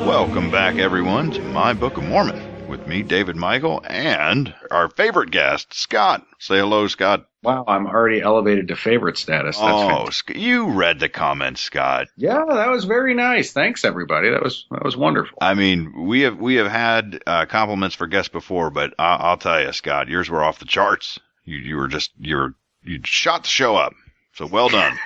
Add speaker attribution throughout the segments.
Speaker 1: Welcome back, everyone, to My Book of Mormon with me, David Michael, and our favorite guest, Scott. Say hello, Scott.
Speaker 2: Wow, I'm already elevated to favorite status. That's
Speaker 1: you read the comments, Scott.
Speaker 2: Yeah, that was very nice. Thanks, everybody. That was wonderful.
Speaker 1: I mean, we have had compliments for guests before, but I'll tell you, Scott, yours were off the charts. You shot the show up. So well done.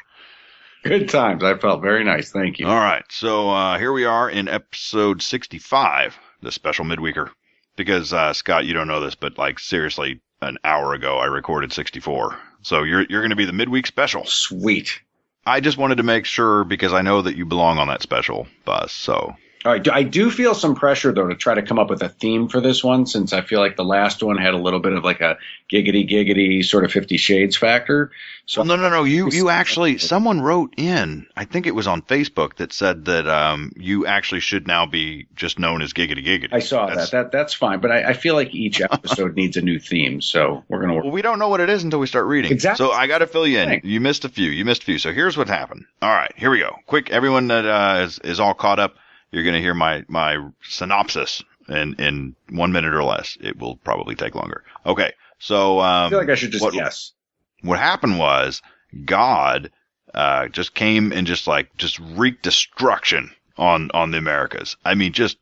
Speaker 2: Good times. I felt very nice. Thank you.
Speaker 1: All right. So here we are in episode 65, the special midweeker. Because, Scott, you don't know this, but like seriously, an hour ago I recorded 64. So you're going to be the midweek special.
Speaker 2: Sweet.
Speaker 1: I just wanted to make sure because I know that you belong on that special bus. So.
Speaker 2: All right. I do feel some pressure, though, to try to come up with a theme for this one, since I feel like the last one had a little bit of like a giggity sort of 50 Shades factor. So
Speaker 1: No. You actually, someone wrote in, I think it was on Facebook, that said that you actually should now be just known as Giggity.
Speaker 2: I saw that. That's fine. But I feel like each episode needs a new theme. So we're going to work.
Speaker 1: Well, we don't know what it is until we start reading.
Speaker 2: Exactly.
Speaker 1: So I got to fill you in.
Speaker 2: Thanks.
Speaker 1: You missed a few. So here's what happened. All right, here we go. Quick, everyone that is all caught up. You're going to hear my synopsis in 1 minute or less. It will probably take longer. Okay, so
Speaker 2: I feel like I should just guess.
Speaker 1: What happened was God just came and just wreaked destruction on the Americas. I mean, just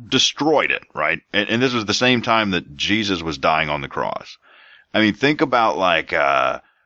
Speaker 1: destroyed it, right? And this was the same time that Jesus was dying on the cross. I mean, think about like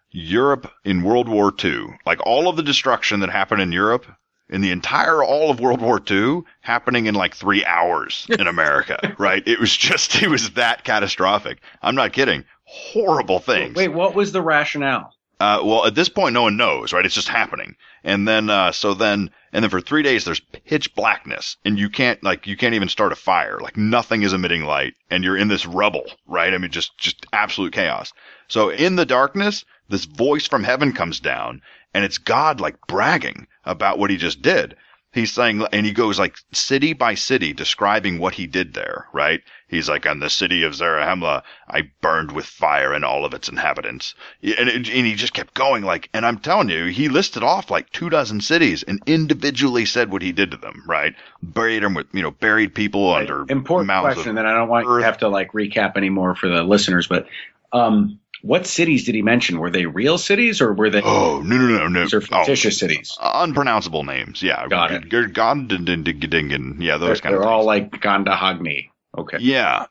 Speaker 1: Europe in World War II, like all of the destruction that happened in Europe. In the entire all of World War II, happening in like 3 hours in America, right? It was that catastrophic. I'm not kidding. Horrible things.
Speaker 2: Wait, what was the rationale?
Speaker 1: Well, at this point, no one knows, right? It's just happening. And then, and then for 3 days, there's pitch blackness and you can't even start a fire. Like nothing is emitting light and you're in this rubble, right? I mean, just absolute chaos. So in the darkness, this voice from heaven comes down and it's God like bragging about what he just did. He's saying, and he goes like city by city describing what he did there, right? He's like, on the city of Zarahemla, I burned with fire and all of its inhabitants. And he just kept going like, and I'm telling you, he listed off like 24 cities and individually said what he did to them, right? Buried them with, buried people under
Speaker 2: important
Speaker 1: mountains.
Speaker 2: Question, then I don't want you to have to like recap anymore for the listeners, but, what cities did he mention? Were they real cities or were they?
Speaker 1: Oh, no.
Speaker 2: These are fictitious cities.
Speaker 1: Unpronounceable names. Yeah.
Speaker 2: Got it.
Speaker 1: Yeah, those kind of things.
Speaker 2: They're all like Gandahagni. Okay.
Speaker 1: Yeah.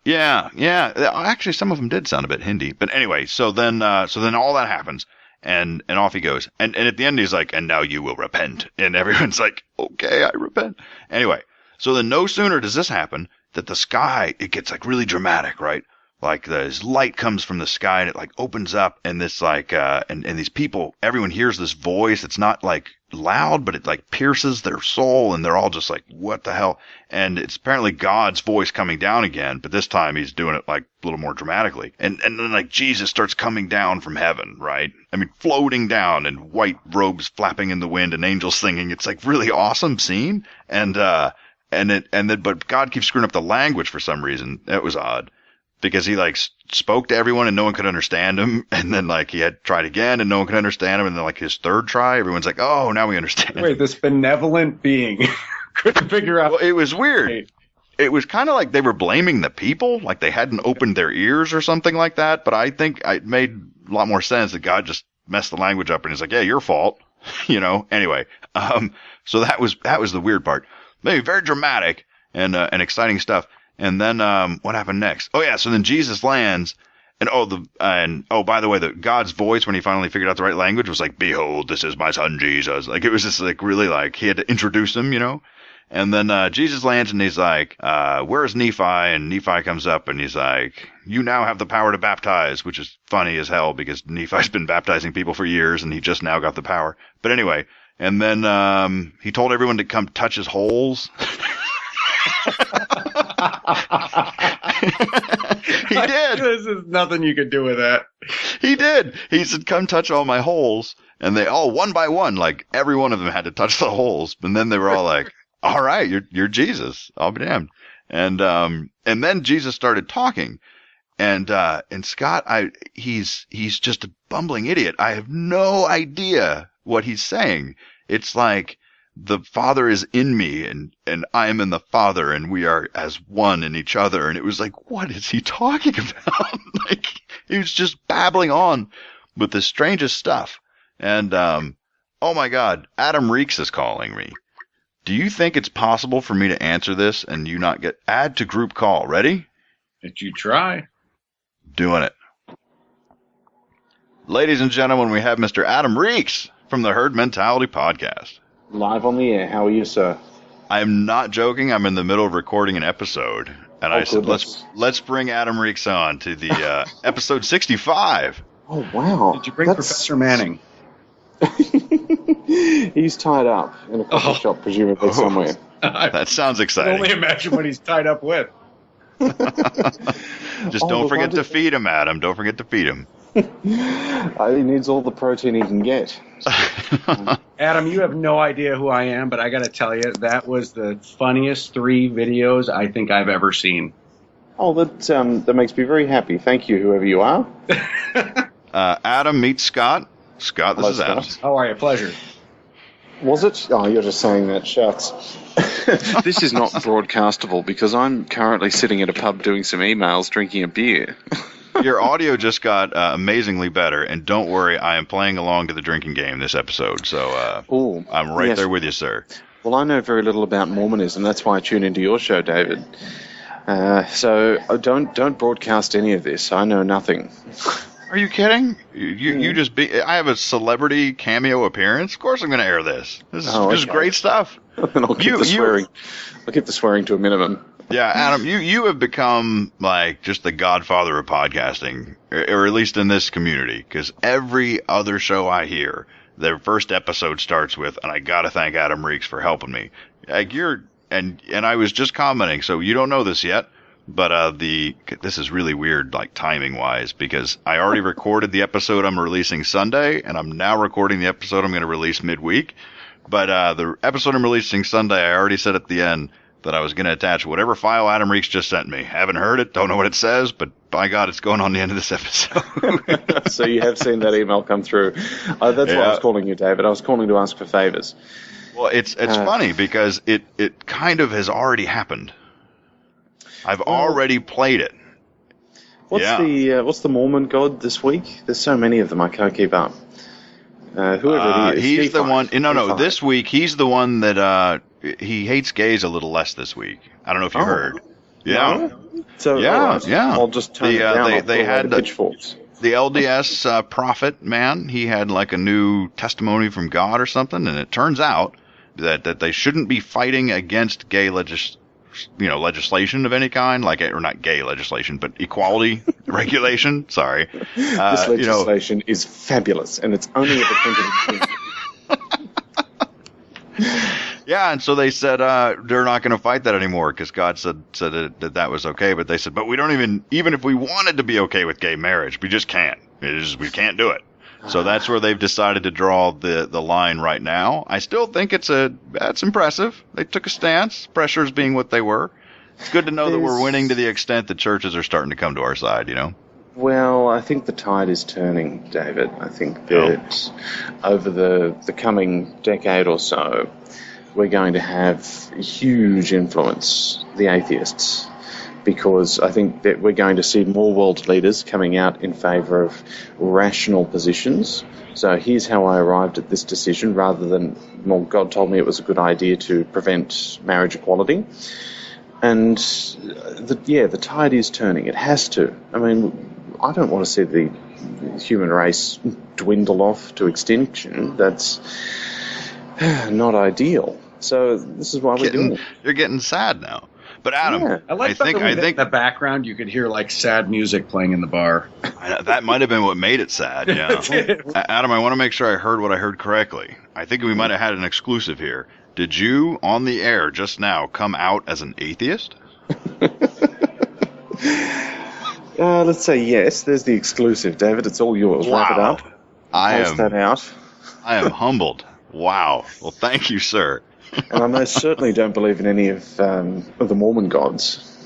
Speaker 1: Actually, some of them did sound a bit Hindi. But anyway, so then all that happens and off he goes. And at the end he's like, and now you will repent. And everyone's like, okay, I repent. Anyway, so then no sooner does this happen that the sky, it gets like really dramatic, right? Like this light comes from the sky and it like opens up and this like, and these people, everyone hears this voice. It's not like loud, but it like pierces their soul and they're all just like, what the hell? And it's apparently God's voice coming down again, but this time he's doing it like a little more dramatically. And then like Jesus starts coming down from heaven, right? I mean, floating down and white robes flapping in the wind and angels singing. It's like really awesome scene. But God keeps screwing up the language for some reason. That was odd. Because he like spoke to everyone and no one could understand him. And then like he had tried again and no one could understand him. And then like his third try, everyone's like, oh, now we understand.
Speaker 2: Wait, this benevolent being couldn't figure out.
Speaker 1: Well, it was weird. It was kind of like they were blaming the people. Like they hadn't opened their ears or something like that. But I think it made a lot more sense that God just messed the language up and he's like, yeah, your fault. Anyway. So that was the weird part. Maybe very dramatic and exciting stuff. And then, what happened next? Oh yeah, so then Jesus lands, and by the way, God's voice when he finally figured out the right language was like, "Behold, this is my son Jesus." Like it was just like really like he had to introduce him, And then Jesus lands and he's like, "Where's Nephi?" And Nephi comes up and he's like, "You now have the power to baptize," which is funny as hell because Nephi's been baptizing people for years and he just now got the power. But anyway, and then he told everyone to come touch his holes. He did.
Speaker 2: This is nothing you could do with that.
Speaker 1: He did. He said, come touch all my holes. And they all, one by one, like every one of them had to touch the holes. And then they were all like, all right, you're Jesus. I'll be damned. And then Jesus started talking. And Scott, he's just a bumbling idiot. I have no idea what he's saying. It's like, the Father is in me and I am in the Father and we are as one in each other. And it was like, what is he talking about? Like, he was just babbling on with the strangest stuff. And, oh my God, Adam Reakes is calling me. Do you think it's possible for me to answer this and you not get add to group call? Ready?
Speaker 2: Did you try?
Speaker 1: Doing it. Ladies and gentlemen, we have Mr. Adam Reakes from the Herd Mentality Podcast.
Speaker 3: Live on the air. How are you, sir?
Speaker 1: I'm not joking. I'm in the middle of recording an episode. And I said, let's bring Adam Reakes on to the episode 65.
Speaker 3: Oh, wow.
Speaker 2: Did you bring Professor Manning?
Speaker 3: He's tied up in a coffee shop, presumably somewhere.
Speaker 1: That sounds exciting.
Speaker 2: I can only imagine what he's tied up with.
Speaker 1: Just don't forget to feed him, Adam. Don't forget to feed him.
Speaker 3: He needs all the protein he can get.
Speaker 2: Adam, you have no idea who I am, but I got to tell you, that was the funniest 3 videos I think I've ever seen.
Speaker 3: Oh, that makes me very happy. Thank you, whoever you are.
Speaker 1: Adam meets Scott. Scott, this
Speaker 3: Hello,
Speaker 1: is Adam.
Speaker 3: Scott.
Speaker 2: How are you? Pleasure.
Speaker 3: Was it? Oh, you're just saying that. Shucks. This is not broadcastable because I'm currently sitting at a pub doing some emails, drinking a beer.
Speaker 1: Your audio just got amazingly better, and don't worry, I am playing along to the drinking game this episode, so I'm right there with you, sir.
Speaker 3: Well, I know very little about Mormonism. That's why I tune into your show, David. So don't broadcast any of this. I know nothing.
Speaker 1: Are you kidding? You just I have a celebrity cameo appearance. Of course, I'm going to air this. This is great stuff.
Speaker 3: And I'll keep the swearing. I'll keep the swearing to a minimum.
Speaker 1: Yeah, Adam, you have become like just the godfather of podcasting, or at least in this community, because every other show I hear, their first episode starts with, and I got to thank Adam Reakes for helping me. Like and I was just commenting, so you don't know this yet, but this is really weird, like timing wise, because I already recorded the episode I'm releasing Sunday, and I'm now recording the episode I'm going to release midweek. But the episode I'm releasing Sunday, I already said at the end that I was going to attach whatever file Adam Reakes just sent me. Haven't heard it, don't know what it says, but by God, it's going on the end of this episode.
Speaker 3: So you have seen that email come through. That's why I was calling you, David. I was calling to ask for favors.
Speaker 1: Well, it's funny because it kind of has already happened. I've already played it.
Speaker 3: What's the Mormon god this week? There's so many of them, I can't keep up. Whoever it is.
Speaker 1: He's
Speaker 3: Nephi.
Speaker 1: the one. No,
Speaker 3: Nephi.
Speaker 1: this week he's the one that he hates gays a little less this week. I don't know if you heard. Yeah.
Speaker 3: No? So
Speaker 1: yeah.
Speaker 3: I'll just turn it down.
Speaker 1: They had the
Speaker 3: pitchforks.
Speaker 1: The LDS prophet man. He had like a new testimony from God or something, and it turns out that they shouldn't be fighting against gay legislation of any kind, or not gay legislation, but equality regulation. Sorry.
Speaker 3: This legislation is fabulous, and it's only ever printed in
Speaker 1: Yeah, and so they said they're not going to fight that anymore because God said that was okay. But they said, but we don't even if we wanted to be okay with gay marriage, we just can't. We can't do it. So that's where they've decided to draw the line right now. I still think that's impressive. They took a stance, pressures being what they were. It's good to know that we're winning to the extent that churches are starting to come to our side, you know?
Speaker 3: Well, I think the tide is turning, David. I think that over the coming decade or so, we're going to have huge influence, the atheists, because I think that we're going to see more world leaders coming out in favour of rational positions. So here's how I arrived at this decision rather than, well, God told me it was a good idea to prevent marriage equality. And the tide is turning. It has to. I mean, I don't want to see the human race dwindle off to extinction. That's not ideal. So this is why we're doing it.
Speaker 1: You're getting sad now. But Adam,
Speaker 2: I think in the background you could hear like sad music playing in the bar.
Speaker 1: That might have been what made it sad. Yeah. Adam, I want to make sure I heard what I heard correctly. I think we might have had an exclusive here. Did you, on the air just now, come out as an atheist?
Speaker 3: Let's say yes. There's the exclusive, David. It's all yours.
Speaker 1: Wow.
Speaker 3: Wrap it up. Post that out.
Speaker 1: I am humbled. Wow. Well, thank you, sir.
Speaker 3: And I most certainly don't believe in any of the Mormon gods.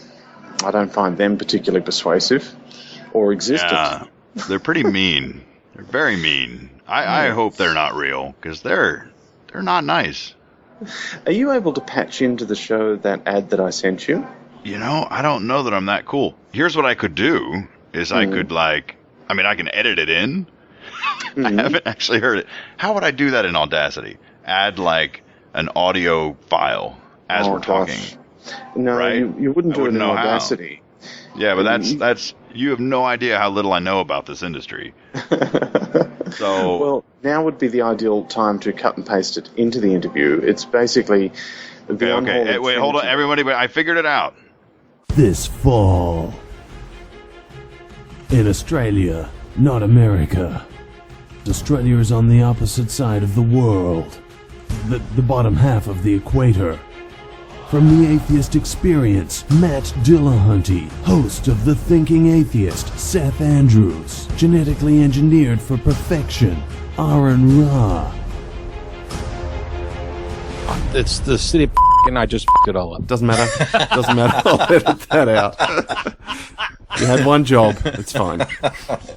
Speaker 3: I don't find them particularly persuasive or existent.
Speaker 1: Yeah, they're pretty mean. They're very mean. I hope they're not real because they're not nice.
Speaker 3: Are you able to patch into the show that ad that I sent you?
Speaker 1: You know, I don't know that I'm that cool. Here's what I could do, is I could, I can edit it in. I haven't actually heard it. How would I do that in Audacity? Add, an audio file as we're talking.
Speaker 3: Gosh. No,
Speaker 1: right?
Speaker 3: you wouldn't do it in
Speaker 1: know
Speaker 3: Audacity.
Speaker 1: How. Yeah, but that's you have no idea how little I know about this industry. So
Speaker 3: well, now would be the ideal time to cut and paste it into the interview. It's basically
Speaker 1: okay. Hey, wait, hold on, everybody. I figured it out.
Speaker 4: This fall in Australia, not America. Australia is on the opposite side of the world, the bottom half of the equator. From the Atheist Experience, Matt Dillahunty, host of The Thinking Atheist, Seth Andrews, genetically engineered for perfection, Aaron Ra.
Speaker 5: It's the city of and I just it all up.
Speaker 6: Doesn't matter. Doesn't matter. I'll edit that out. You had one job. It's fine.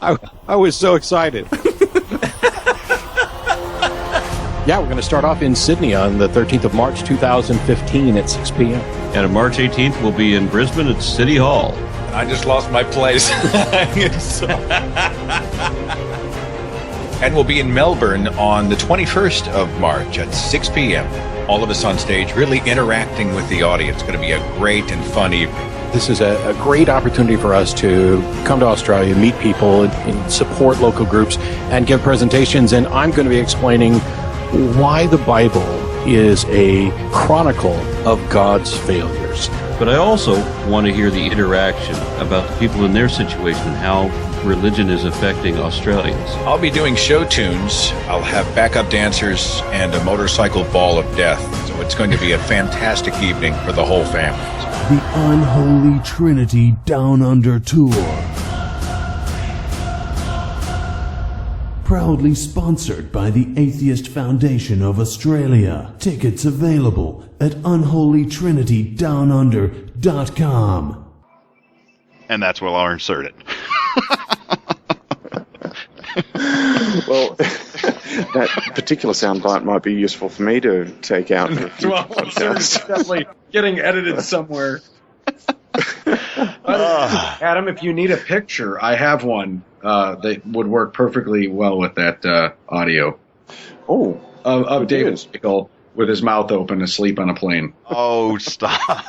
Speaker 5: I was so excited. Yeah, we're going to start off in Sydney on the 13th of March, 2015 at 6 p.m.
Speaker 7: And on March 18th, we'll be in Brisbane at City Hall.
Speaker 8: I just lost my place. And we'll be in Melbourne on the 21st of March at 6 p.m. All of us on stage really interacting with the audience. It's going to be a great and fun evening.
Speaker 5: This is a great opportunity for us to come to Australia, meet people, and support local groups, and give presentations. And I'm going to be explaining why the Bible is a chronicle of God's failures.
Speaker 7: But I also want to hear the interaction about the people in their situation and how religion is affecting Australians.
Speaker 8: I'll be doing show tunes. I'll have backup dancers and a motorcycle ball of death. So it's going to be a fantastic evening for the whole family.
Speaker 4: The Unholy Trinity Down Under Tour. Proudly sponsored by the Atheist Foundation of Australia. Tickets available at unholytrinitydownunder.com.
Speaker 1: And that's where I'll insert it.
Speaker 3: Well, that particular soundbite might be useful for me to take out.
Speaker 2: Well, it's definitely getting edited somewhere. Adam, if you need a picture, I have one that would work perfectly well with that audio.
Speaker 3: Oh,
Speaker 2: of David Stickle with his mouth open, asleep on a plane.
Speaker 1: Oh, stop.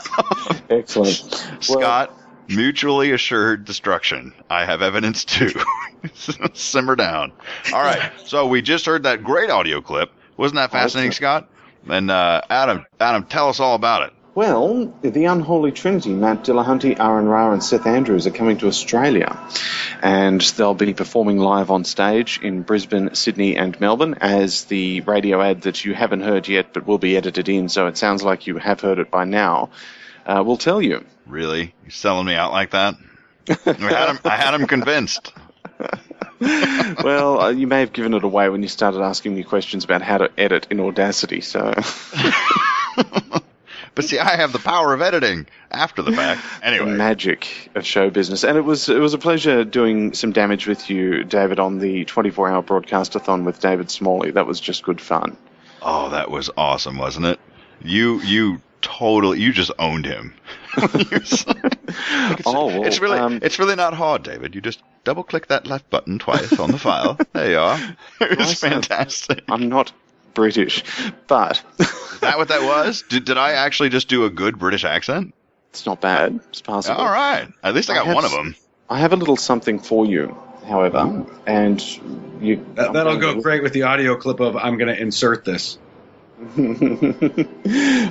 Speaker 3: excellent.
Speaker 1: Scott, mutually assured destruction. I have evidence too. Simmer down. All right, so we just heard that great audio clip. Wasn't that fascinating, Scott? And Adam, tell us all about it.
Speaker 3: Well, the Unholy Trinity, Matt Dillahunty, Aaron Ra, and Seth Andrews are coming to Australia. And they'll be performing live on stage in Brisbane, Sydney, and Melbourne as the radio ad that you haven't heard yet but will be edited in, so it sounds like you have heard it by now, will tell you.
Speaker 1: Really? You're selling me out like that? I had him convinced.
Speaker 3: Well, you may have given it away when you started asking me questions about how to edit in Audacity, so...
Speaker 1: But see, I have the power of editing after the fact. Anyway.
Speaker 3: The magic of show business. And it was a pleasure doing some damage with you, David, on the 24-hour broadcast-a-thon with David Smalley. That was just good fun.
Speaker 1: Oh, that was awesome, wasn't it? You just owned him. It's really not hard, David. You just double-click that left button twice on the file. There you are. It was fantastic.
Speaker 3: I'm not British, but...
Speaker 1: Is that what that was? Did I actually just do a good British accent?
Speaker 3: It's not bad. It's passable.
Speaker 1: All right. At least I got one of them.
Speaker 3: I have a little something for you, however, and you...
Speaker 2: That'll go great with the audio clip of I'm going to insert this.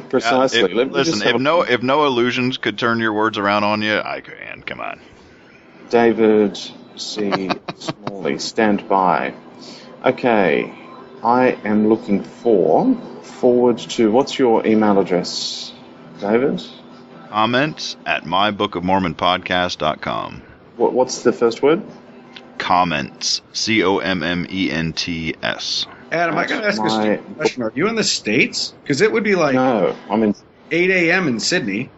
Speaker 3: Precisely.
Speaker 1: If no illusions could turn your words around on you, I can. Come on.
Speaker 3: David C. Smalley, stand by. Okay. I am looking forward to... What's your email address, David?
Speaker 1: Comments at mybookofmormonpodcast.com.
Speaker 3: What's the first word?
Speaker 1: Comments. COMMENTS.
Speaker 2: Adam, I got to ask a stupid question. Are you in the States? Because it would be like...
Speaker 3: No, I'm in...
Speaker 2: 8 a.m. in Sydney.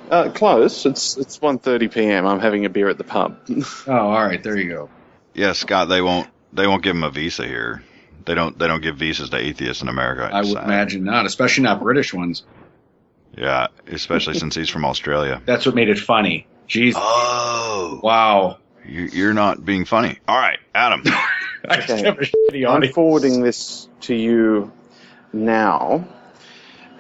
Speaker 3: Close. It's 1:30 p.m. I'm having a beer at the pub.
Speaker 2: Oh, all right. There you go.
Speaker 1: Yeah, Scott, they won't give him a visa here. They don't give visas to atheists in America.
Speaker 2: I would imagine not, especially not British ones.
Speaker 1: Yeah, especially since he's from Australia.
Speaker 2: That's what made it funny. Jeez.
Speaker 1: Oh.
Speaker 2: Wow.
Speaker 1: You're not being funny. All right, Adam.
Speaker 2: I just have a shitty audience.
Speaker 3: I'm forwarding this to you now.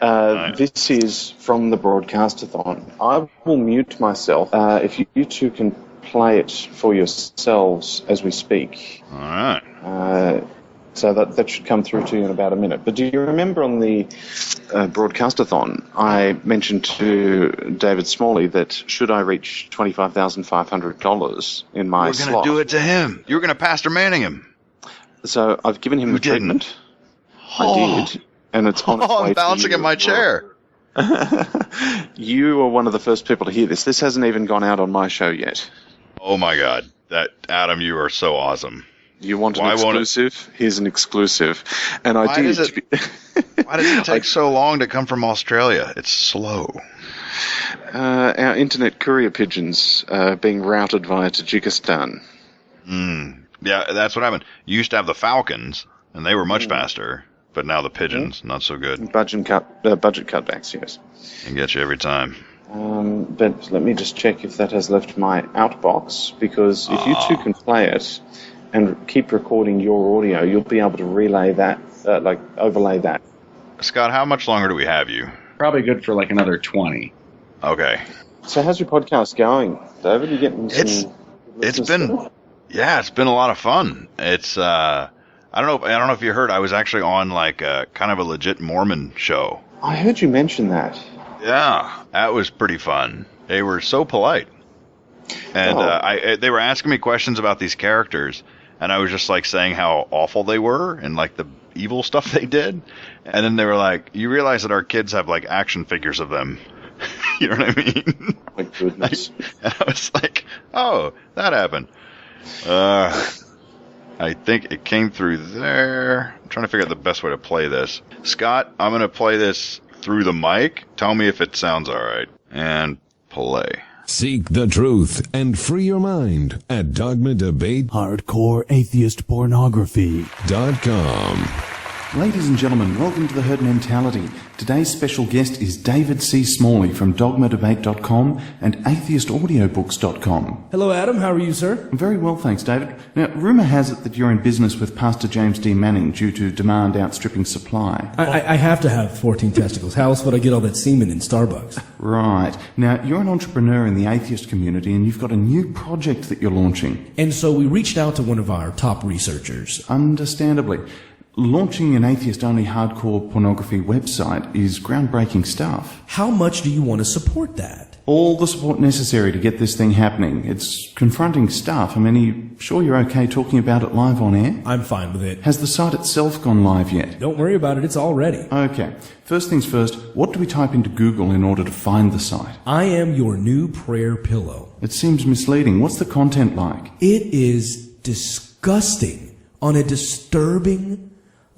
Speaker 3: This is from the broadcast-a-thon. I will mute myself if you two can play it for yourselves as we speak.
Speaker 1: All right.
Speaker 3: So that should come through to you in about a minute. But do you remember on the broadcast-a-thon, I mentioned to David Smalley that should I reach $25,500 in my slot...
Speaker 1: We're going to do it to him. You're going to Pastor Manning him.
Speaker 3: So I've given him the treatment. I did. And it's on its way
Speaker 1: I'm bouncing in my chair.
Speaker 3: You are one of the first people to hear this. This hasn't even gone out on my show yet.
Speaker 1: Oh, my God. Adam, you are so awesome.
Speaker 3: You want an exclusive? Here's an exclusive. And I did.
Speaker 1: Why does it take so long to come from Australia? It's slow.
Speaker 3: Our internet courier pigeons are being routed via Tajikistan.
Speaker 1: Yeah, that's what happened. You used to have the Falcons, and they were much faster. But now the pigeons, not so good.
Speaker 3: Budget cutbacks, yes.
Speaker 1: Can get you every time.
Speaker 3: But let me just check if that has left my outbox, because if you two can play it and keep recording your audio, you'll be able to relay that, overlay that.
Speaker 1: Scott, how much longer do we have you?
Speaker 2: Probably good for like another 20.
Speaker 1: Okay.
Speaker 3: So how's your podcast going, David? You getting some...
Speaker 1: It's been a lot of fun. It's I don't know if you heard, I was actually on like kind of a legit Mormon show.
Speaker 3: I heard you mention that.
Speaker 1: Yeah, that was pretty fun. They were so polite. And they were asking me questions about these characters, and I was just like saying how awful they were and like the evil stuff they did. And then they were like, you realize that our kids have like action figures of them. You know what I mean?
Speaker 3: My goodness.
Speaker 1: And I was like, oh, that happened. I think it came through there. I'm trying to figure out the best way to play this. Scott, I'm going to play this through the mic. Tell me if it sounds all right. And play.
Speaker 9: Seek the truth and free your mind at
Speaker 4: Hardcore atheist pornography.com.
Speaker 10: Ladies and gentlemen, welcome to The Herd Mentality. Today's special guest is David C. Smalley from dogmadebate.com and atheistaudiobooks.com.
Speaker 11: Hello, Adam. How are you, sir?
Speaker 10: Very well, thanks, David. Now, rumour has it that you're in business with Pastor James D. Manning due to demand outstripping supply.
Speaker 11: I have to have 14 testicles. How else would I get all that semen in Starbucks?
Speaker 10: Right. Now, you're an entrepreneur in the atheist community and you've got a new project that you're launching.
Speaker 11: And so we reached out to one of our top researchers.
Speaker 10: Understandably. Launching an atheist-only hardcore pornography website is groundbreaking stuff.
Speaker 11: How much do you want to support that?
Speaker 10: All the support necessary to get this thing happening. It's confronting stuff. I mean, are you sure you're okay talking about it live on air?
Speaker 11: I'm fine with it.
Speaker 10: Has the site itself gone live yet?
Speaker 11: Don't worry about it. It's all ready.
Speaker 10: Okay. First things first, what do we type into Google in order to find the site?
Speaker 11: I am your new prayer pillow.
Speaker 10: It seems misleading. What's the content like?
Speaker 11: It is disgusting on a disturbing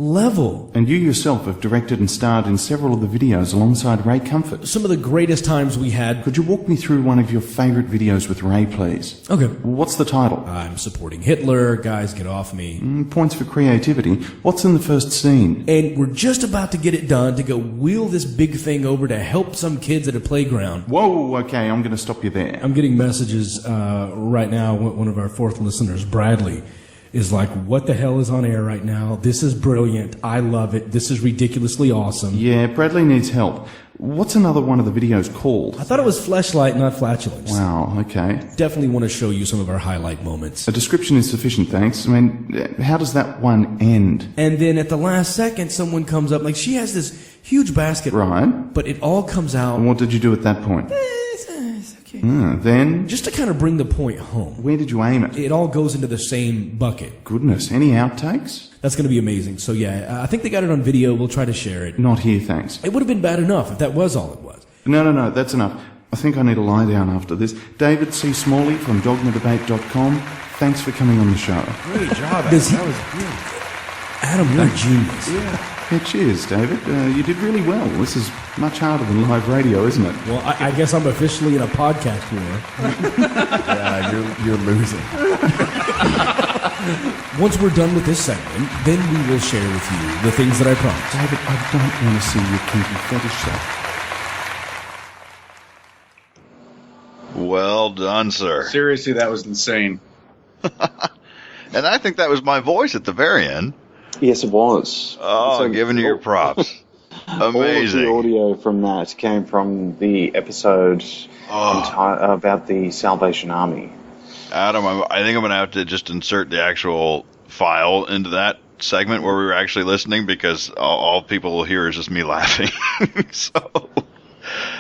Speaker 11: level.
Speaker 10: And you yourself have directed and starred in several of the videos alongside Ray Comfort.
Speaker 11: Some of the greatest times we had.
Speaker 10: Could you walk me through one of your favourite videos with Ray, please?
Speaker 11: Okay.
Speaker 10: What's the title?
Speaker 11: I'm supporting Hitler. Guys, get off me.
Speaker 10: Points for creativity. What's in the first scene?
Speaker 11: And we're just about to get it done to go wheel this big thing over to help some kids at a playground.
Speaker 10: Whoa, okay, I'm going to stop you there.
Speaker 11: I'm getting messages right now. One of our fourth listeners, Bradley, is like, what the hell is on air right now? This is brilliant. I love it. This is ridiculously awesome.
Speaker 10: Yeah, Bradley needs help. What's another one of the videos called?
Speaker 11: I thought it was Fleshlight, not Flatulence.
Speaker 10: Wow, okay.
Speaker 11: Definitely want to show you some of our highlight moments.
Speaker 10: A description is sufficient, thanks. I mean, how does that one end?
Speaker 11: And then at the last second, someone comes up, like she has this huge basket.
Speaker 10: Right.
Speaker 11: But it all comes out.
Speaker 10: And what did you do at that point?
Speaker 11: It's okay.
Speaker 10: Then?
Speaker 11: Just to kind of bring the point home.
Speaker 10: Where did you aim it?
Speaker 11: It all goes into the same bucket.
Speaker 10: Goodness, any outtakes?
Speaker 11: That's going to be amazing. So yeah, I think they got it on video. We'll try to share it.
Speaker 10: Not here, thanks.
Speaker 11: It would have been bad enough if that was all it was.
Speaker 10: No, that's enough. I think I need to lie down after this. David C. Smalley from dogmadebate.com. Thanks for coming on the show.
Speaker 8: Great job, Adam. That was good.
Speaker 11: Adam, you're a genius.
Speaker 10: Yeah, cheers, David. You did really well. This is much harder than live radio, isn't it?
Speaker 11: Well, I guess I'm officially in a podcast war.
Speaker 6: Yeah, you're losing.
Speaker 11: Once we're done with this segment, then we will share with you the things that I promised.
Speaker 10: David, I don't want to see your kinky fetish show.
Speaker 1: Well done, sir.
Speaker 2: Seriously, that was insane.
Speaker 1: And I think that was my voice at the very end.
Speaker 3: Yes, it was.
Speaker 1: Oh,
Speaker 3: So-
Speaker 1: giving you your props. Amazing.
Speaker 3: All of the audio from that came from the episode about the Salvation Army.
Speaker 1: Adam, I think I'm going to have to just insert the actual file into that segment where we were actually listening, because all people will hear is just me laughing. So,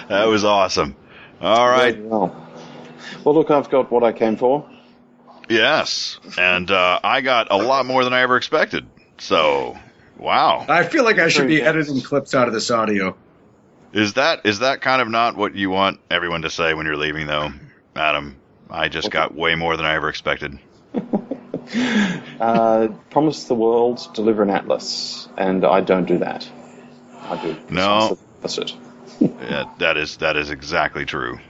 Speaker 1: that was awesome. All right.
Speaker 3: Very well, look, I've got what I came for.
Speaker 1: Yes. And I got a lot more than I ever expected. So, wow.
Speaker 2: I feel like I should be editing clips out of this audio.
Speaker 1: Is that kind of not what you want everyone to say when you're leaving, though, Adam? I just got way more than I ever expected.
Speaker 3: Promise the world, deliver an atlas, and I don't do that. I do.
Speaker 1: No.
Speaker 3: That's it.
Speaker 1: Yeah, that is exactly true.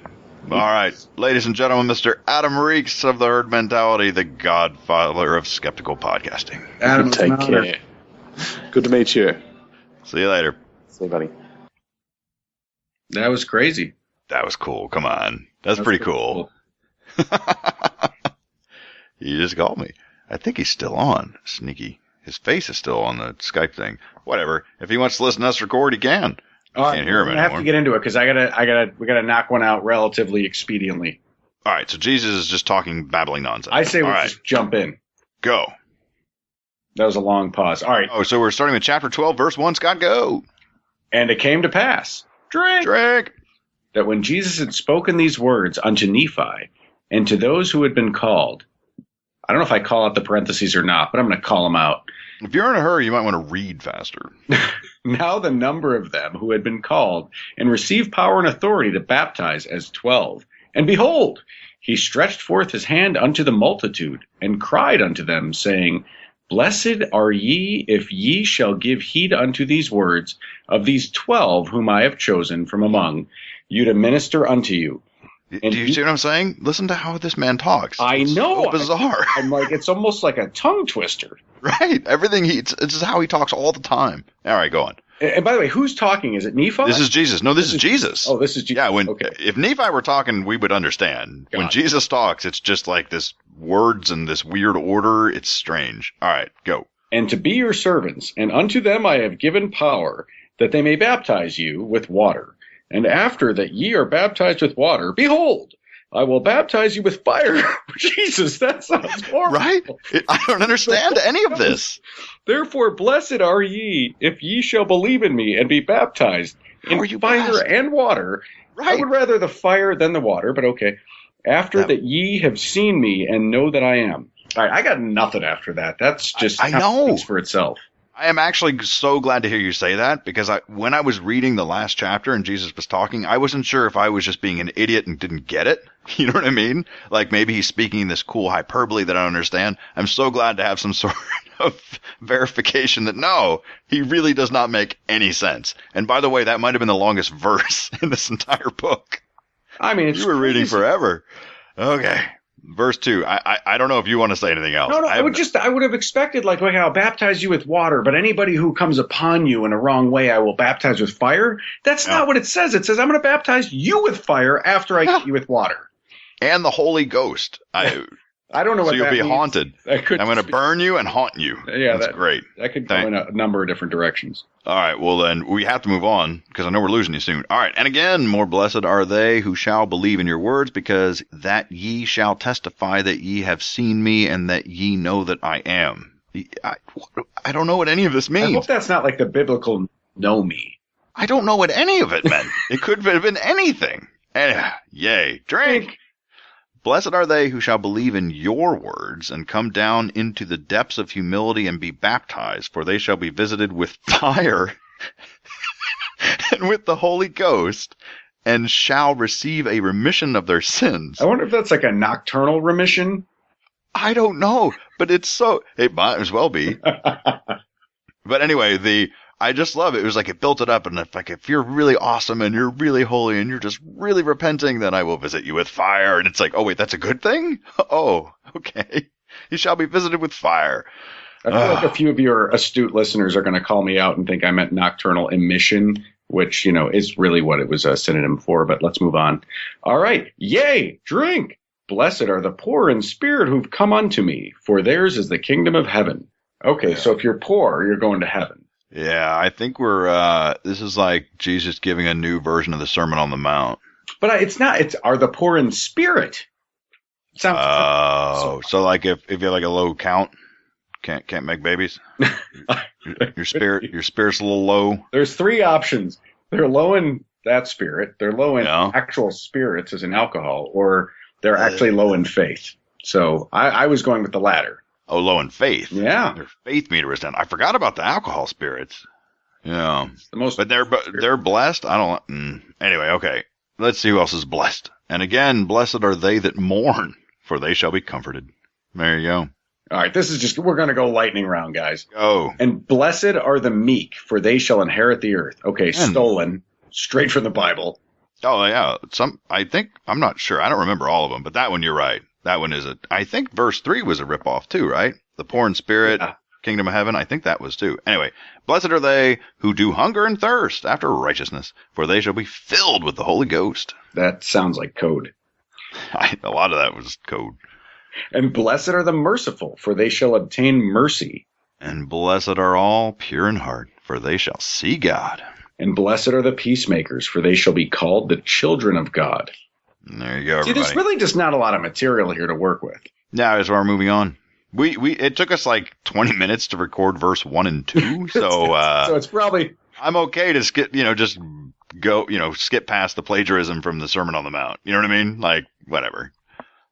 Speaker 1: All right, ladies and gentlemen, Mr. Adam Reakes of the Herd Mentality, the godfather of skeptical podcasting.
Speaker 2: Adam,
Speaker 3: Take care. Good to meet you.
Speaker 1: See you later.
Speaker 3: See you, buddy.
Speaker 2: That was crazy.
Speaker 1: That was cool. Come on. That's pretty cool. He just called me. I think he's still on. Sneaky. His face is still on the Skype thing. Whatever. If he wants to listen to us record, he can. Can't hear him anymore.
Speaker 2: I have to get into it because we gotta knock one out relatively expediently.
Speaker 1: All right, so Jesus is just talking, babbling nonsense.
Speaker 2: I say we
Speaker 1: All right.
Speaker 2: just jump in.
Speaker 1: Go.
Speaker 2: That was a long pause. All right.
Speaker 1: Oh, so we're starting with chapter 12, verse 1. Scott, go.
Speaker 2: And it came to pass,
Speaker 1: Drink.
Speaker 2: that when Jesus had spoken these words unto Nephi and to those who had been called, I don't know if I call out the parentheses or not, but I'm going to call them out.
Speaker 1: If you're in a hurry, you might want to read faster.
Speaker 2: Now the number of them who had been called and received power and authority to baptize as 12. And behold, he stretched forth his hand unto the multitude and cried unto them, saying, Blessed are ye if ye shall give heed unto these words of these 12 whom I have chosen from among you to minister unto you.
Speaker 1: Do you see what I'm saying? Listen to how this man talks.
Speaker 2: I know.
Speaker 1: So bizarre.
Speaker 2: I'm like, it's almost like a tongue twister.
Speaker 1: Right. Everything it's just how he talks all the time. All right, go on.
Speaker 2: And by the way, who's talking? Is it Nephi?
Speaker 1: This is Jesus. No, this is Jesus.
Speaker 2: Oh, this is Jesus.
Speaker 1: Yeah,
Speaker 2: Okay.
Speaker 1: If Nephi were talking, we would understand. When Jesus talks, it's just like this words and this weird order. It's strange. All right, go.
Speaker 2: And to be your servants, and unto them I have given power, that they may baptize you with water. And after that ye are baptized with water, behold, I will baptize you with fire. Jesus, that sounds horrible.
Speaker 1: Right? I don't understand any of this.
Speaker 2: Therefore, blessed are ye, if ye shall believe in me and be baptized in fire
Speaker 1: blessed?
Speaker 2: and water.
Speaker 1: Right.
Speaker 2: I would rather the fire than the water, but okay. After that ye have seen me and know that I am. All right, I got nothing after that. That's just
Speaker 1: I know.
Speaker 2: speaks for itself.
Speaker 1: I am actually so glad to hear you say that, because when I was reading the last chapter and Jesus was talking, I wasn't sure if I was just being an idiot and didn't get it. You know what I mean? Like maybe he's speaking this cool hyperbole that I don't understand. I'm so glad to have some sort of verification that no, he really does not make any sense. And by the way, that might have been the longest verse in this entire book.
Speaker 2: I mean,
Speaker 1: you were reading forever. Okay. Verse 2. I don't know if you want to say anything else.
Speaker 2: No, I would have expected like I'll baptize you with water, but anybody who comes upon you in a wrong way, I will baptize with fire. That's not what it says. It says I'm going to baptize you with fire after I get you with water.
Speaker 1: And the Holy Ghost.
Speaker 2: I don't know what
Speaker 1: so you'll
Speaker 2: that
Speaker 1: be
Speaker 2: means.
Speaker 1: haunted. I'm going to burn you and haunt you.
Speaker 2: Yeah,
Speaker 1: that's great.
Speaker 2: That could go in a number of different directions.
Speaker 1: All right, well then, we have to move on, because I know we're losing you soon. All right, and again, more blessed are they who shall believe in your words, because that ye shall testify that ye have seen me, and that ye know that I am. I don't know what any of this means.
Speaker 2: I hope that's not like the biblical know me.
Speaker 1: I don't know what any of it meant. It could have been anything. Yay, drink! Blessed are they who shall believe in your words and come down into the depths of humility and be baptized, for they shall be visited with fire and with the Holy Ghost and shall receive a remission of their sins.
Speaker 2: I wonder if that's like a nocturnal remission.
Speaker 1: I don't know, but it might as well be. But anyway, I just love it. It was like it built it up, and if you're really awesome and you're really holy and you're just really repenting, then I will visit you with fire. And it's like, oh wait, that's a good thing? Oh, okay. He shall be visited with fire.
Speaker 2: I feel like a few of your astute listeners are going to call me out and think I meant nocturnal emission, which, is really what it was a synonym for, but let's move on. All right. Yea, drink. Blessed are the poor in spirit who've come unto me, for theirs is the kingdom of heaven. Okay, so if you're poor, you're going to heaven.
Speaker 1: Yeah, I think this is like Jesus giving a new version of the Sermon on the Mount.
Speaker 2: But it's not. It's are the poor in spirit.
Speaker 1: So like if you have like a low count, can't make babies. Your spirit's a little low.
Speaker 2: There's three options. They're low in that spirit. They're low in actual spirits as in alcohol, or they're actually low in faith. So I was going with the latter.
Speaker 1: Oh, low in faith.
Speaker 2: Yeah.
Speaker 1: Their faith meter is down. I forgot about the alcohol spirits. Yeah. But they're blessed. I don't. Anyway, okay. Let's see who else is blessed. And again, blessed are they that mourn, for they shall be comforted. There you go.
Speaker 2: All right, we're going to go lightning round, guys.
Speaker 1: Oh.
Speaker 2: And blessed are the meek, for they shall inherit the earth. Okay, stolen, straight from the Bible.
Speaker 1: Oh, yeah. I'm not sure. I don't remember all of them, but that one, you're right. That one I think verse 3 was a ripoff too, right? The poor in spirit, kingdom of heaven. I think that was too. Anyway, blessed are they who do hunger and thirst after righteousness, for they shall be filled with the Holy Ghost.
Speaker 2: That sounds like code.
Speaker 1: A lot of that was code.
Speaker 2: And blessed are the merciful, for they shall obtain mercy.
Speaker 1: And blessed are all pure in heart, for they shall see God.
Speaker 2: And blessed are the peacemakers, for they shall be called the children of God.
Speaker 1: And there you go, everybody.
Speaker 2: See, there's really just not a lot of material here to work with.
Speaker 1: Yeah, that's why we're moving on. It took us like 20 minutes to record verse 1 and 2, so
Speaker 2: so it's probably
Speaker 1: I'm okay to skip, just go, skip past the plagiarism from the Sermon on the Mount. You know what I mean? Like, whatever.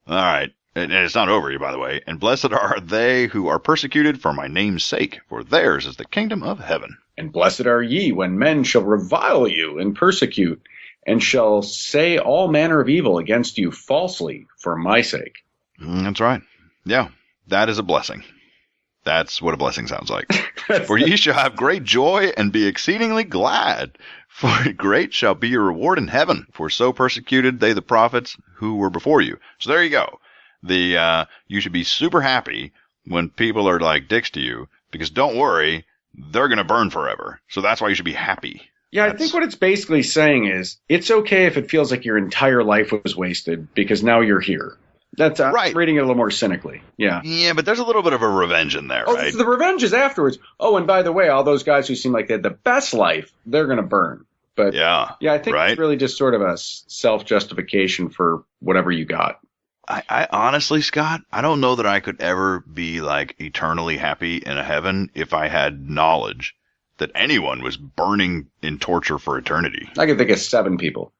Speaker 1: All right. And it's not over yet, by the way. And blessed are they who are persecuted for my name's sake, for theirs is the kingdom of heaven.
Speaker 2: And blessed are ye when men shall revile you and persecute, and shall say all manner of evil against you falsely for my sake.
Speaker 1: That's right. Yeah, that is a blessing. That's what a blessing sounds like. For ye shall have great joy and be exceedingly glad, for great shall be your reward in heaven. For so persecuted they the prophets who were before you. So there you go. You should be super happy when people are like dicks to you, because don't worry, they're going to burn forever. So that's why you should be happy.
Speaker 2: Yeah, I think what it's basically saying is it's okay if it feels like your entire life was wasted because now you're here. That's right. I'm reading it a little more cynically. Yeah.
Speaker 1: Yeah, but there's a little bit of a revenge in there, right?
Speaker 2: So the revenge is afterwards. Oh, and by the way, all those guys who seem like they had the best life, they're going to burn. But yeah, I think it's really just sort of a self-justification for whatever you got.
Speaker 1: I honestly, Scott, I don't know that I could ever be like eternally happy in a heaven if I had knowledge that anyone was burning in torture for eternity.
Speaker 2: I can think of 7 people.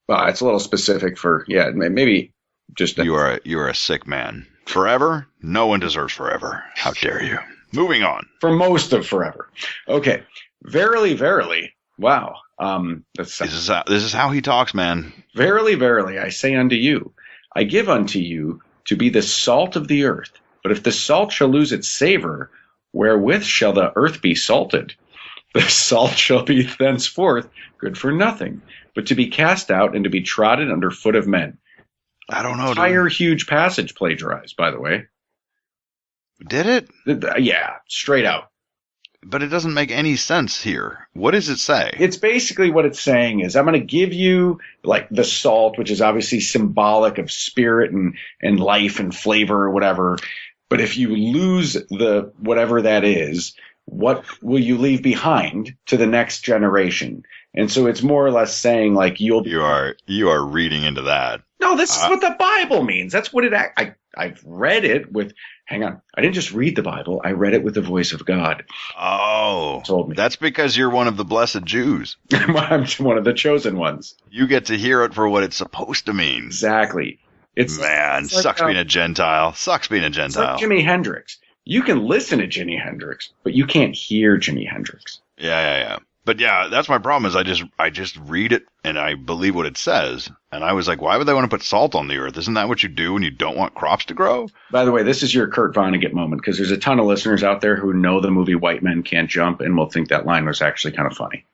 Speaker 2: Well, it's a little specific for, maybe just...
Speaker 1: You are a sick man. Forever? No one deserves forever. How dare you? Moving on.
Speaker 2: For most of forever. Okay. Verily, verily. Wow.
Speaker 1: This is how he talks, man.
Speaker 2: Verily, verily, I say unto you, I give unto you to be the salt of the earth. But if the salt shall lose its savor, wherewith shall the earth be salted? The salt shall be thenceforth good for nothing, but to be cast out and to be trodden under foot of men.
Speaker 1: I don't know.
Speaker 2: Entire huge passage plagiarized, by the way.
Speaker 1: Did it?
Speaker 2: Yeah, straight out.
Speaker 1: But it doesn't make any sense here. What does it say?
Speaker 2: It's basically what it's saying is I'm going to give you like the salt, which is obviously symbolic of spirit and life and flavor or whatever. But if you lose the whatever that is, what will you leave behind to the next generation? And so it's more or less saying like you are
Speaker 1: reading into that.
Speaker 2: No, this is what the Bible means. That's what I've read it with. Hang on. I didn't just read the Bible. I read it with the voice of God.
Speaker 1: Oh,
Speaker 2: told me.
Speaker 1: That's because you're one of the blessed Jews.
Speaker 2: I'm one of the chosen ones.
Speaker 1: You get to hear it for what it's supposed to mean.
Speaker 2: Exactly.
Speaker 1: It's like, sucks being a Gentile. Sucks being a Gentile.
Speaker 2: It's like Jimi Hendrix. You can listen to Jimi Hendrix, but you can't hear Jimi Hendrix.
Speaker 1: Yeah. But yeah, that's my problem is I just read it and I believe what it says. And I was like, why would they want to put salt on the earth? Isn't that what you do when you don't want crops to grow?
Speaker 2: By the way, this is your Kurt Vonnegut moment because there's a ton of listeners out there who know the movie White Men Can't Jump and will think that line was actually kind of funny.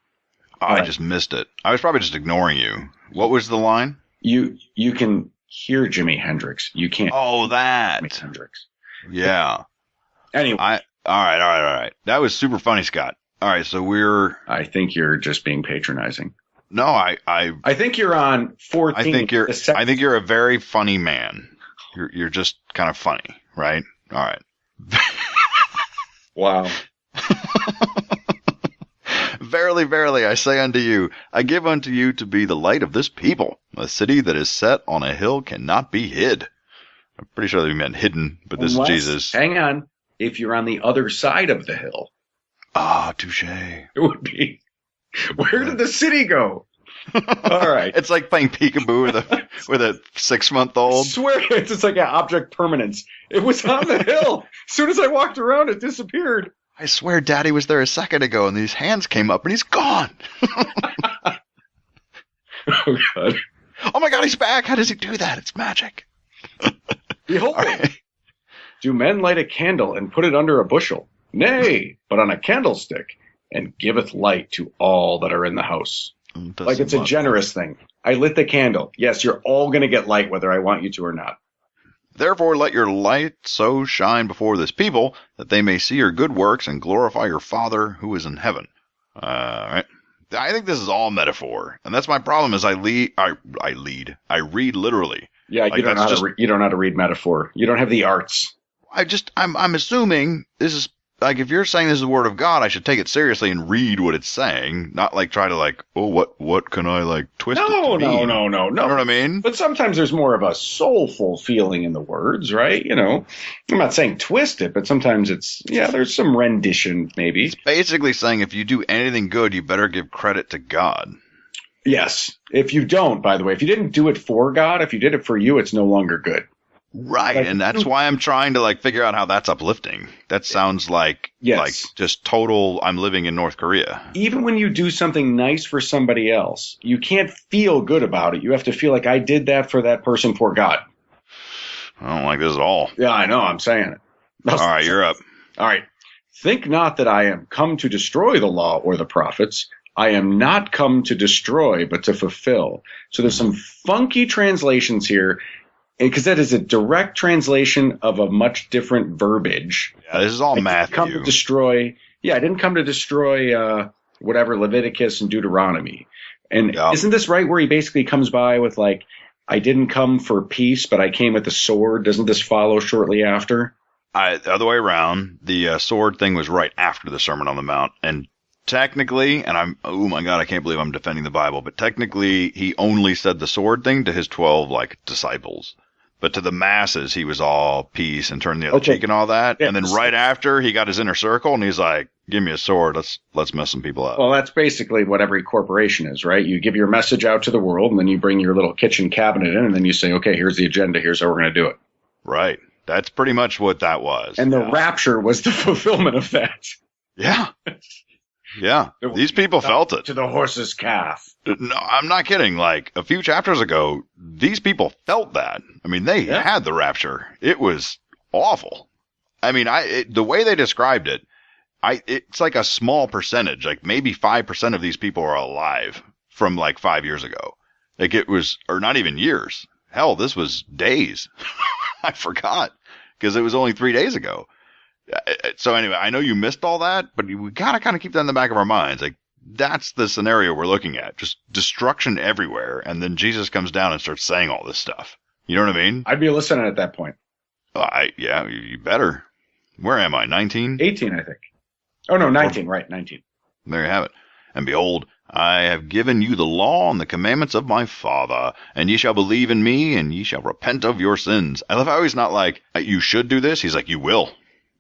Speaker 1: I just missed it. I was probably just ignoring you. What was the line?
Speaker 2: You can hear Jimi Hendrix. You can't.
Speaker 1: Oh, that.
Speaker 2: Jimi Hendrix.
Speaker 1: Yeah.
Speaker 2: Anyway.
Speaker 1: All right. That was super funny, Scott. All right, so
Speaker 2: I think you're just being patronizing.
Speaker 1: No, I
Speaker 2: think you're on 14.
Speaker 1: I think you're a very funny man. You're just kind of funny, right? All right.
Speaker 2: Wow.
Speaker 1: Verily, verily, I say unto you, I give unto you to be the light of this people. A city that is set on a hill cannot be hid. I'm pretty sure they meant hidden, but this is Jesus.
Speaker 2: Hang on. If you're on the other side of the hill.
Speaker 1: Ah, touche.
Speaker 2: It would be. Where did the city go? All right.
Speaker 1: It's like playing peekaboo with a 6-month-old.
Speaker 2: I swear it's like an object permanence. It was on the hill. As soon as I walked around, it disappeared.
Speaker 1: I swear Daddy was there a second ago, and these hands came up, and he's gone.
Speaker 2: Oh, God.
Speaker 1: Oh, my God, he's back. How does he do that? It's magic.
Speaker 2: Behold, do men light a candle and put it under a bushel? Nay, but on a candlestick, and giveth light to all that are in the house. Like it's a generous thing. I lit the candle. Yes, you're all going to get light whether I want you to or not.
Speaker 1: Therefore let your light so shine before this people that they may see your good works and glorify your Father who is in heaven. Right. I think this is all metaphor, and that's my problem. Is I read literally.
Speaker 2: Yeah, like, you don't know how to read metaphor. You don't have the arts.
Speaker 1: I'm assuming this is like, if you're saying this is the word of God, I should take it seriously and read what it's saying, not like try to like, oh, what can I like twist it to mean?
Speaker 2: No.
Speaker 1: You know what I mean?
Speaker 2: But sometimes there's more of a soulful feeling in the words, right? You know, I'm not saying twist it, but sometimes there's some rendition maybe.
Speaker 1: It's basically saying if you do anything good, you better give credit to God.
Speaker 2: Yes. If you don't, by the way, if you didn't do it for God, if you did it for you, it's no longer good.
Speaker 1: Right, and that's why I'm trying to like figure out how that's uplifting. That sounds like just total I'm living in North Korea.
Speaker 2: Even when you do something nice for somebody else, you can't feel good about it. You have to feel like I did that for that person for God.
Speaker 1: I don't like this at all.
Speaker 2: Yeah, I know, I'm saying it.
Speaker 1: All right, you're up.
Speaker 2: All right. Think not that I am come to destroy the law or the prophets. I am not come to destroy, but to fulfill. So there's some funky translations here. Because that is a direct translation of a much different verbiage.
Speaker 1: Yeah, this is all Matthew.
Speaker 2: Come to destroy. Yeah, I didn't come to destroy whatever Leviticus and Deuteronomy. And Isn't this right where he basically comes by with like, I didn't come for peace, but I came with the sword? Doesn't this follow shortly after?
Speaker 1: The other way around. The sword thing was right after the Sermon on the Mount. And technically, and oh my God, I can't believe I'm defending the Bible, but technically he only said the sword thing to his 12 like disciples. But to the masses, he was all peace and turn the other cheek and all that. Yeah, and then right after, he got his inner circle, and he's like, give me a sword. Let's mess some people up.
Speaker 2: Well, that's basically what every corporation is, right? You give your message out to the world, and then you bring your little kitchen cabinet in, and then you say, okay, here's the agenda. Here's how we're going to do it.
Speaker 1: Right. That's pretty much what that was.
Speaker 2: And the rapture was the fulfillment of that.
Speaker 1: Yeah. Yeah, these people felt it.
Speaker 2: To the horse's calf.
Speaker 1: No, I'm not kidding. Like, a few chapters ago, these people felt that. I mean, they had the rapture. It was awful. I mean, the way they described it, it's like a small percentage. Like, maybe 5% of these people are alive from, like, 5 years ago. Like, it was, or not even years. Hell, this was days. I forgot, because it was only 3 days ago. So anyway, I know you missed all that, but we gotta kind of keep that in the back of our minds. Like, that's the scenario we're looking at. Just destruction everywhere, and then Jesus comes down and starts saying all this stuff. You know what I mean?
Speaker 2: I'd be listening at that point.
Speaker 1: Yeah, you better. Where am I? 19?
Speaker 2: 18, I think. Oh, no, 19, right, 19.
Speaker 1: There you have it. And behold, I have given you the law and the commandments of my Father, and ye shall believe in me, and ye shall repent of your sins. I love how he's not like, you should do this. He's like, you will.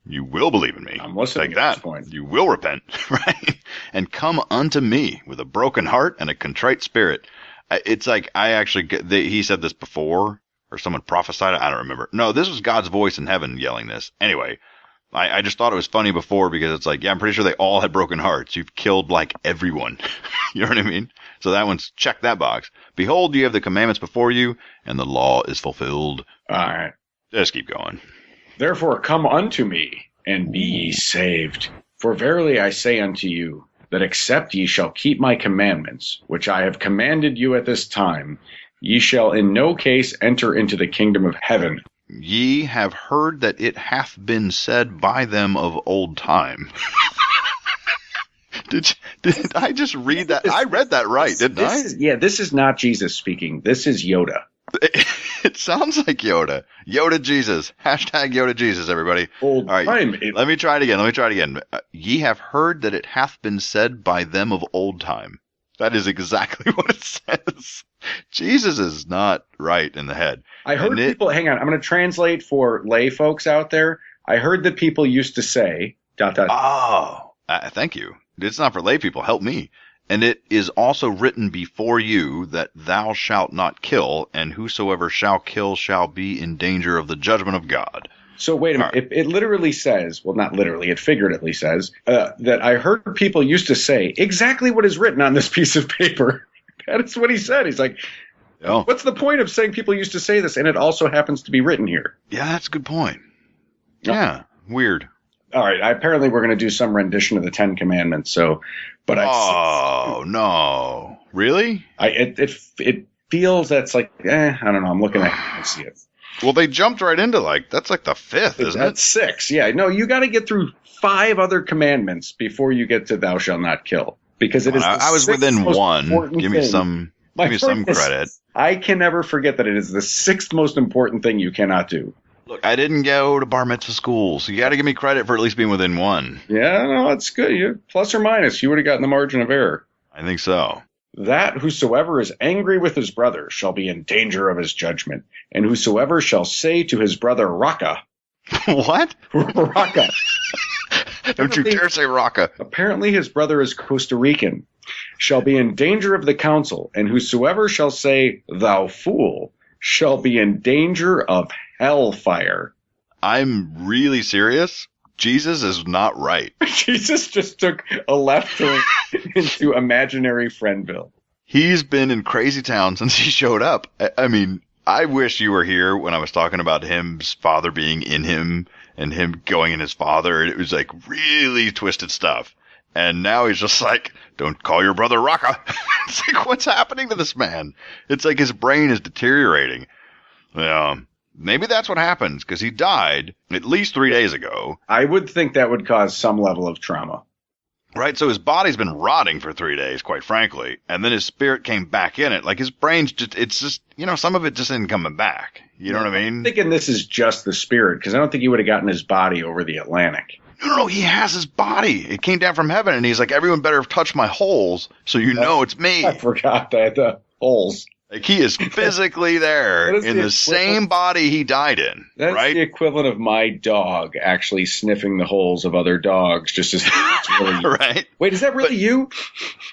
Speaker 1: You will believe in me.
Speaker 2: I'm listening
Speaker 1: like that.
Speaker 2: Point.
Speaker 1: You will repent, right? And come unto me with a broken heart and a contrite spirit. It's like he said this before, or someone prophesied it. I don't remember. No, this was God's voice in heaven yelling this. Anyway, I just thought it was funny before because it's like, yeah, I'm pretty sure they all had broken hearts. You've killed like everyone. You know what I mean? So that one's check that box. Behold, you have the commandments before you, and the law is fulfilled.
Speaker 2: All right.
Speaker 1: Just keep going.
Speaker 2: Therefore come unto me, and be ye saved. For verily I say unto you, that except ye shall keep my commandments, which I have commanded you at this time, ye shall in no case enter into the kingdom of heaven.
Speaker 1: Ye have heard that it hath been said by them of old time. Did I just read that? I read that right, didn't I?
Speaker 2: This is not Jesus speaking. This is Yoda.
Speaker 1: It sounds like Yoda. Yoda Jesus. Hashtag Yoda Jesus, everybody.
Speaker 2: Old
Speaker 1: All right,
Speaker 2: time.
Speaker 1: let me try it again. Ye have heard that it hath been said by them of old time. That is exactly what it says. Jesus is not right in the head.
Speaker 2: I heard people, hang on, I'm going to translate for lay folks out there. I heard that people used to say, ...
Speaker 1: Thank you. It's not for lay people. Help me. And it is also written before you that thou shalt not kill, and whosoever shall kill shall be in danger of the judgment of God.
Speaker 2: So wait a minute.
Speaker 1: Right.
Speaker 2: It literally says, well, not literally, it figuratively says, that I heard people used to say exactly what is written on this piece of paper. That is what he said. He's like, what's the point of saying people used to say this? And it also happens to be written here.
Speaker 1: Yeah, that's a good point. Yeah, weird.
Speaker 2: All right. Apparently, we're going to do some rendition of the Ten Commandments. So, but
Speaker 1: no, really?
Speaker 2: It feels that's like, I don't know. I'm looking at it. I see it.
Speaker 1: Well, they jumped right into that's like the fifth, isn't it?
Speaker 2: That's 6. Yeah. No, you got to get through 5 other commandments before you get to "Thou shalt not kill," because it is.
Speaker 1: I was within 1. Give me some credit.
Speaker 2: I can never forget that it is the 6th most important thing you cannot do.
Speaker 1: Look, I didn't go to bar mitzvah school, so you got to give me credit for at least being within 1.
Speaker 2: Yeah, no, that's good. You plus or minus, you would have gotten the margin of error.
Speaker 1: I think so.
Speaker 2: That whosoever is angry with his brother shall be in danger of his judgment, and whosoever shall say to his brother Raka.
Speaker 1: What?
Speaker 2: Raka.
Speaker 1: Don't you dare say Raka.
Speaker 2: Apparently his brother is Costa Rican. Shall be in danger of the council, and whosoever shall say, thou fool, shall be in danger of hellfire.
Speaker 1: I'm really serious. Jesus is not right.
Speaker 2: Jesus just took a left turn into imaginary Friendville.
Speaker 1: He's been in crazy town since he showed up. I mean, I wish you were here when I was talking about his father being in him and him going in his father. It was like really twisted stuff. And now he's just like, don't call your brother Raka. It's like, what's happening to this man? It's like his brain is deteriorating. Maybe that's what happens, because he died at least 3 days ago.
Speaker 2: I would think that would cause some level of trauma.
Speaker 1: Right, so his body's been rotting for 3 days, quite frankly, and then his spirit came back in it. Like, his brain's it's just, some of it just isn't coming back. You know what I mean?
Speaker 2: I'm thinking this is just the spirit, because I don't think he would have gotten his body over the Atlantic.
Speaker 1: No, he has his body. It came down from heaven, and he's like, everyone better touch my holes so you know it's me.
Speaker 2: I forgot that, holes.
Speaker 1: Like, he is physically there in the same body he died in.
Speaker 2: That's
Speaker 1: right?
Speaker 2: The equivalent of my dog actually sniffing the holes of other dogs. Just as it's really
Speaker 1: right.
Speaker 2: Wait, is that really you?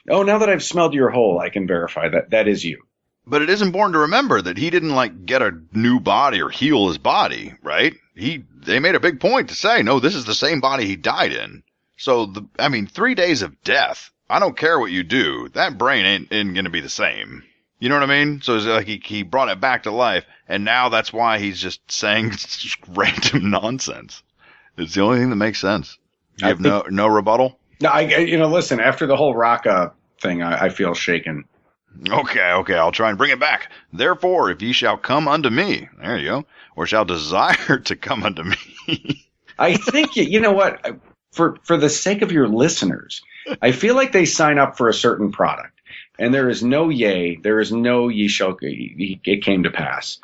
Speaker 2: Oh, now that I've smelled your hole, I can verify that is you.
Speaker 1: But it is important to remember that he didn't get a new body or heal his body, right? They made a big point to say, no, this is the same body he died in. So 3 days of death. I don't care what you do. That brain ain't going to be the same. You know what I mean? So it's like he brought it back to life, and now that's why he's just saying random nonsense. It's the only thing that makes sense. You have no rebuttal?
Speaker 2: No, listen, after the whole Raka thing, I feel shaken.
Speaker 1: Okay, I'll try and bring it back. Therefore, if ye shall come unto me, there you go, or shall desire to come unto me.
Speaker 2: I think, you know what, for the sake of your listeners, I feel like they sign up for a certain product. And there is no yea, there is no ye shall, it came to pass.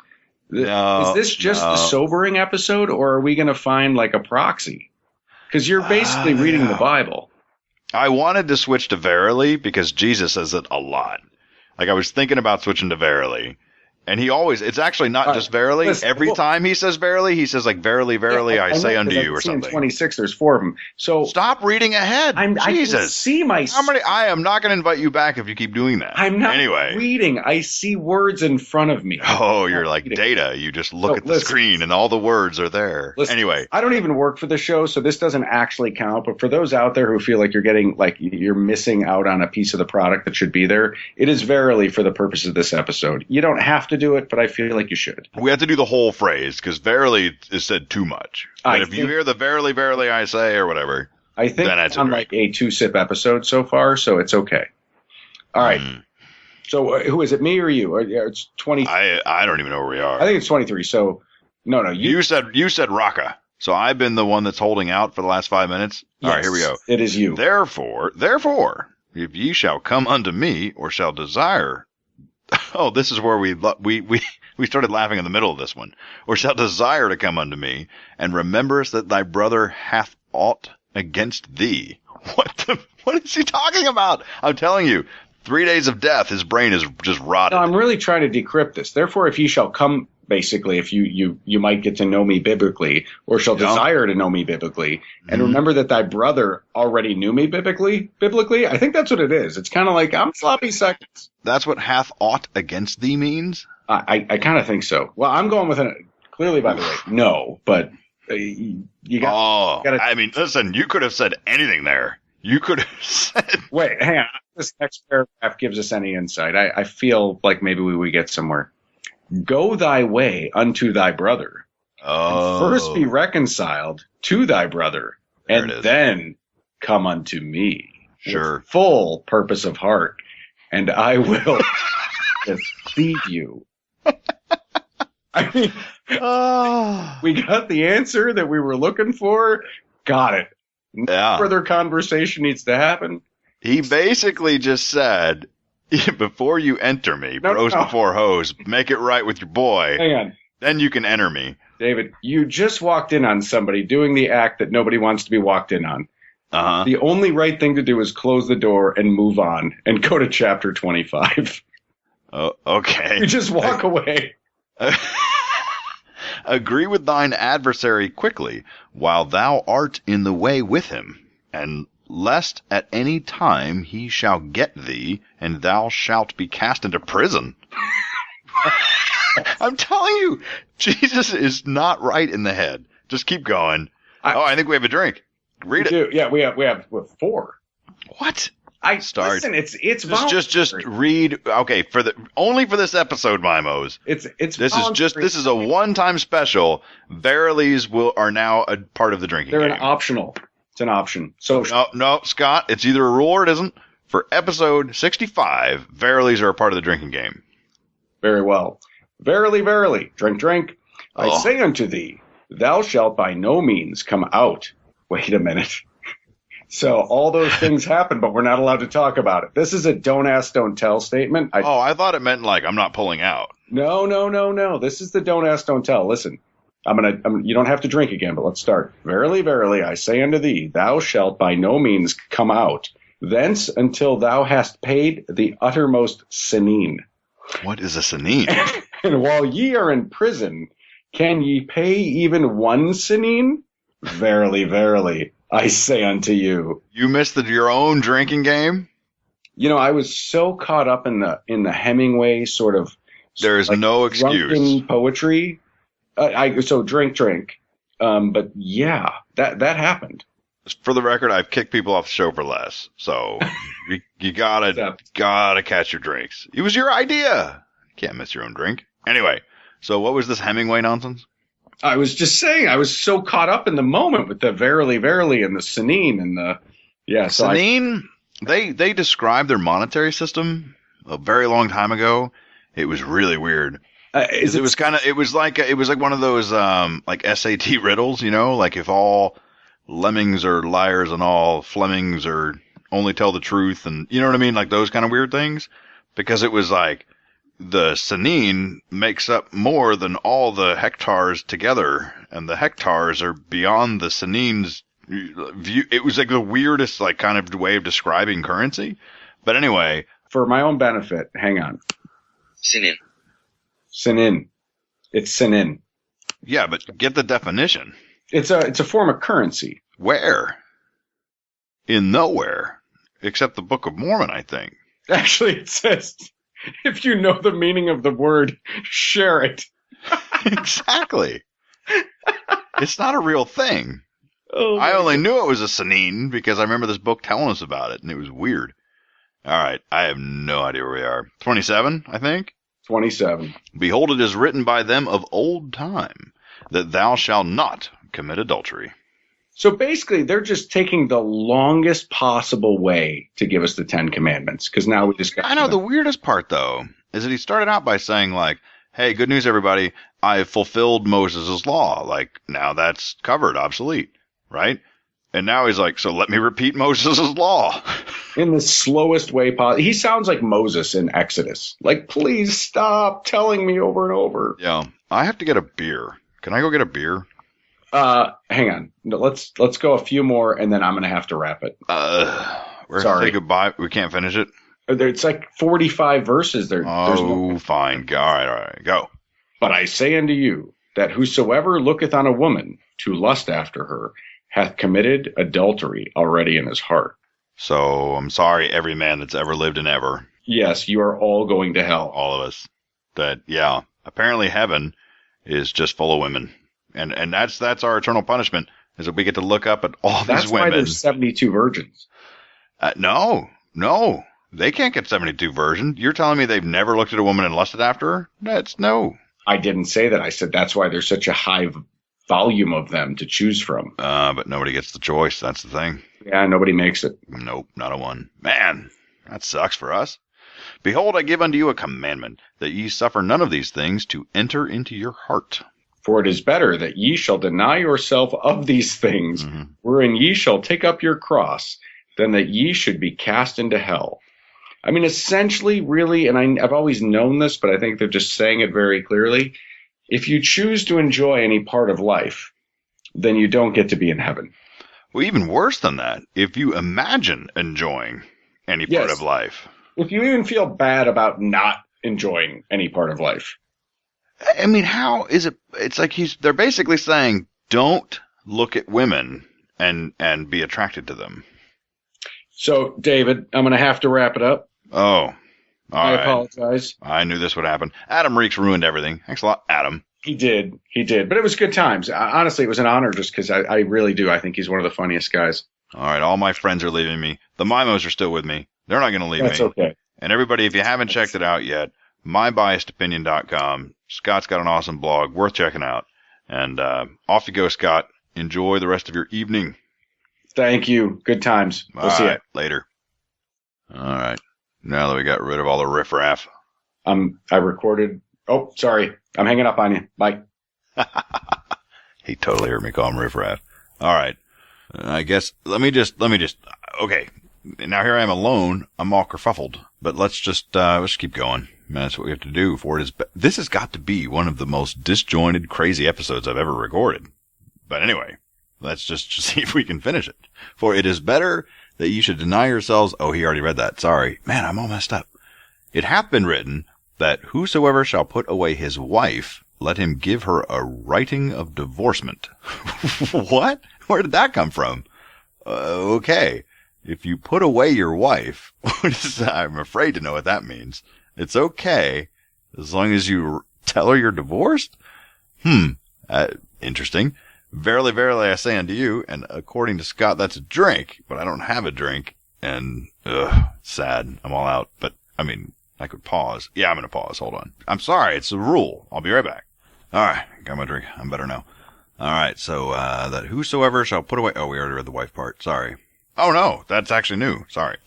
Speaker 2: Is this just the sobering episode, or are we going to find like a proxy? Because you're basically reading the Bible.
Speaker 1: I wanted to switch to verily because Jesus says it a lot. Like, I was thinking about switching to verily. And it's actually not just verily.
Speaker 2: Listen,
Speaker 1: Every time he says verily, he says like, verily, verily, I say unto you, or something.
Speaker 2: 26, there's 4 of them. So
Speaker 1: stop reading ahead. Jesus.
Speaker 2: I can see my.
Speaker 1: I am not going to invite you back if you keep doing that.
Speaker 2: I'm not reading. I see words in front of me.
Speaker 1: Oh, you're like Data. You just look at the screen and all the words are there. Anyway,
Speaker 2: I don't even work for the show, so this doesn't actually count. But for those out there who feel like you're missing out on a piece of the product that should be there, it is verily for the purpose of this episode. You don't have to do it, but I feel like you should.
Speaker 1: We have to do the whole phrase because verily is said too much. But if you hear the verily, verily, I say, or whatever,
Speaker 2: I think it's on like a 2-sip episode so far, so it's okay. All right. So who is it, me or you? It's 20.
Speaker 1: I don't even know where we are.
Speaker 2: I think it's 23. So No.
Speaker 1: You said Raka. So I've been the one that's holding out for the last 5 minutes.
Speaker 2: Yes,
Speaker 1: all right, here we go.
Speaker 2: It is you.
Speaker 1: Therefore, if ye shall come unto me, or shall desire. Oh, this is where we started laughing in the middle of this one. Or shall desire to come unto me, and rememberest that thy brother hath aught against thee. What is he talking about? I'm telling you, 3 days of death, his brain is just rotted.
Speaker 2: No, I'm really trying to decrypt this. Therefore, if ye shall come, basically, if you might get to know me biblically, or shall desire to know me biblically, and remember that thy brother already knew me biblically, I think that's what it is. It's kind of like, I'm sloppy seconds.
Speaker 1: That's what hath aught against thee means?
Speaker 2: I kind of think so. Well, I'm going with clearly, by the way, no, but you got.
Speaker 1: I mean, listen, you could have said anything there. You could have said.
Speaker 2: Wait, hang on. This next paragraph gives us any insight. I feel like maybe we get somewhere. Go thy way unto thy brother. And first be reconciled to thy brother, and then come unto me.
Speaker 1: Sure.
Speaker 2: With full purpose of heart, and I will deceive you. I mean, we got the answer that we were looking for. Got it. No further conversation needs to happen.
Speaker 1: He basically just said, before you enter me, bros before hoes, make it right with your boy.
Speaker 2: Hang on.
Speaker 1: Then you can enter me.
Speaker 2: David, you just walked in on somebody doing the act that nobody wants to be walked in on.
Speaker 1: Uh-huh.
Speaker 2: The only right thing to do is close the door and move on and go to chapter 25.
Speaker 1: Oh, okay.
Speaker 2: You just walk away.
Speaker 1: Agree with thine adversary quickly, while thou art in the way with him, and lest at any time he shall get thee, and thou shalt be cast into prison. I'm telling you, Jesus is not right in the head. Just keep going. I think we have a drink. Read it.
Speaker 2: Yeah, we have 4.
Speaker 1: What?
Speaker 2: Listen, it's voluntary.
Speaker 1: Just read. Okay, only for this episode, Mimos. This is a one-time special. Verilies are now a part of the drinking game.
Speaker 2: They're an optional. It's an option. So
Speaker 1: no, Scott, it's either a rule or it isn't. For episode 65, verilies are a part of the drinking game.
Speaker 2: Very well. Verily, verily, drink. I say unto thee, thou shalt by no means come out. Wait a minute. So all those things happen, but we're not allowed to talk about it. This is a don't ask, don't tell statement.
Speaker 1: I thought it meant like I'm not pulling out.
Speaker 2: No. This is the don't ask, don't tell. Listen, you don't have to drink again, but let's start. Verily, verily, I say unto thee, thou shalt by no means come out thence until thou hast paid the uttermost sinine.
Speaker 1: What is a sinine?
Speaker 2: And while ye are in prison, can ye pay even one sinine? Verily, verily, I say unto you.
Speaker 1: You missed your own drinking game?
Speaker 2: You know, I was so caught up in the Hemingway sort of.
Speaker 1: There is no excuse.
Speaker 2: Poetry. So drink. But yeah, that happened.
Speaker 1: For the record, I've kicked people off the show for less. So you gotta catch your drinks. It was your idea. Can't miss your own drink. Anyway, so what was this Hemingway nonsense?
Speaker 2: I was just saying, I was so caught up in the moment with the verily, verily, and the sinine and the
Speaker 1: sinine. They described their monetary system a very long time ago. It was really weird. It was like one of those like SAT riddles, you know, like if all lemmings are liars and all Flemings are only tell the truth, and you know what I mean, like those kind of weird things. Because it was like the sinine makes up more than all the hectares together, and the hectares are beyond the sinine's view. It was like the weirdest like kind of way of describing currency. But anyway,
Speaker 2: for my own benefit, hang on. Sinin. It's sinin.
Speaker 1: Yeah, but get the definition.
Speaker 2: It's a form of currency.
Speaker 1: Where? In nowhere. Except the Book of Mormon, I think.
Speaker 2: Actually, it says, if you know the meaning of the word, share it.
Speaker 1: Exactly. It's not a real thing.
Speaker 2: Oh,
Speaker 1: I only knew it was a sinine because I remember this book telling us about it, and it was weird. All right, I have no idea where we are. 27, I think?
Speaker 2: 27.
Speaker 1: Behold, it is written by them of old time, that thou shalt not commit adultery.
Speaker 2: So basically, they're just taking the longest possible way to give us the 10 Commandments, because now we just got.
Speaker 1: I know the weirdest part, though, is that he started out by saying, like, hey, good news, everybody. I've fulfilled Moses' law. Like, now that's covered, obsolete, right? And now he's like, so let me repeat Moses' law.
Speaker 2: In the slowest way possible. He sounds like Moses in Exodus. Like, please stop telling me over and over.
Speaker 1: Yeah, I have to get a beer. Can I go get a beer?
Speaker 2: Hang on. No, let's go a few more, and then I'm going to have to wrap it.
Speaker 1: We're
Speaker 2: Sorry.
Speaker 1: say goodbye. We can't finish it?
Speaker 2: It's like 45 verses. There's no...
Speaker 1: fine. All right, go.
Speaker 2: But I say unto you, that whosoever looketh on a woman to lust after her hath committed adultery already in his heart.
Speaker 1: So I'm sorry, every man that's ever lived and ever.
Speaker 2: Yes, you are all going to hell.
Speaker 1: All of us. That, yeah, apparently heaven is just full of women. And that's our eternal punishment, is that we get to look up at all these women.
Speaker 2: That's why there's 72 virgins.
Speaker 1: No. They can't get 72 virgins. You're telling me they've never looked at a woman and lusted after her? That's no.
Speaker 2: I didn't say that. I said that's why there's such a high volume of them to choose from.
Speaker 1: But nobody gets the choice. That's the thing.
Speaker 2: Yeah, nobody makes it.
Speaker 1: Nope, not a one. Man, that sucks for us. Behold, I give unto you a commandment, that ye suffer none of these things to enter into your heart.
Speaker 2: For it is better that ye shall deny yourself of these things, wherein ye shall take up your cross, than that ye should be cast into hell. I mean, essentially, really, and I've always known this, but I think they're just saying it very clearly. If you choose to enjoy any part of life, then you don't get to be in heaven.
Speaker 1: Well, even worse than that, if you imagine enjoying any part of life.
Speaker 2: If you even feel bad about not enjoying any part of life.
Speaker 1: I mean, how is it? It's like they're basically saying, don't look at women and be attracted to them.
Speaker 2: So, David, I'm going to have to wrap it up.
Speaker 1: Oh,
Speaker 2: I apologize.
Speaker 1: I knew this would happen. Adam Reakes ruined everything. Thanks a lot, Adam.
Speaker 2: He did. But it was good times. Honestly, it was an honor just because I really do. I think he's one of the funniest guys.
Speaker 1: All right, all my friends are leaving me. The Mimos are still with me. They're not going to leave me.
Speaker 2: That's okay.
Speaker 1: And everybody, if you haven't checked it out yet, mybiasedopinion.com. Scott's got an awesome blog worth checking out. And off you go, Scott. Enjoy the rest of your evening.
Speaker 2: Thank you. Good times. We'll see you
Speaker 1: later. All right. Now that we got rid of all the riffraff.
Speaker 2: I recorded. Oh, sorry. I'm hanging up on you. Bye.
Speaker 1: He totally heard me call him riffraff. All right. I guess let me just. Okay. Now here I am alone. I'm all kerfuffled. But let's just keep going. That's what we have to do. For it is. This has got to be one of the most disjointed, crazy episodes I've ever recorded. But anyway, let's just see if we can finish it. For it is better that you should deny yourselves. Oh, he already read that. Sorry. Man, I'm all messed up. It hath been written that whosoever shall put away his wife, let him give her a writing of divorcement. What? Where did that come from? Okay. If you put away your wife, I'm afraid to know what that means. It's okay as long as you tell her you're divorced? Interesting. Verily, verily, I say unto you, and according to Scott, that's a drink, but I don't have a drink, and, sad. I'm all out, but, I mean, I could pause. Yeah, I'm gonna pause. Hold on. I'm sorry, it's a rule. I'll be right back. Alright, got my drink. I'm better now. Alright, so, that whosoever shall put away, we already read the wife part. Sorry. Oh no, that's actually new. Sorry.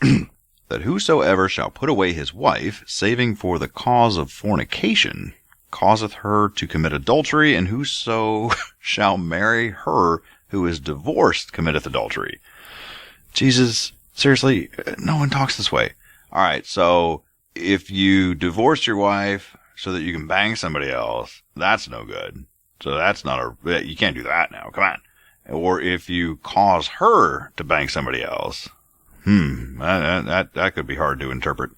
Speaker 1: That whosoever shall put away his wife, saving for the cause of fornication, causeth her to commit adultery, and whoso shall marry her who is divorced committeth adultery. Jesus, seriously, no one talks this way. All right, so if you divorce your wife so that you can bang somebody else, that's no good. So that's not you can't do that now. Come on. Or if you cause her to bang somebody else, that could be hard to interpret.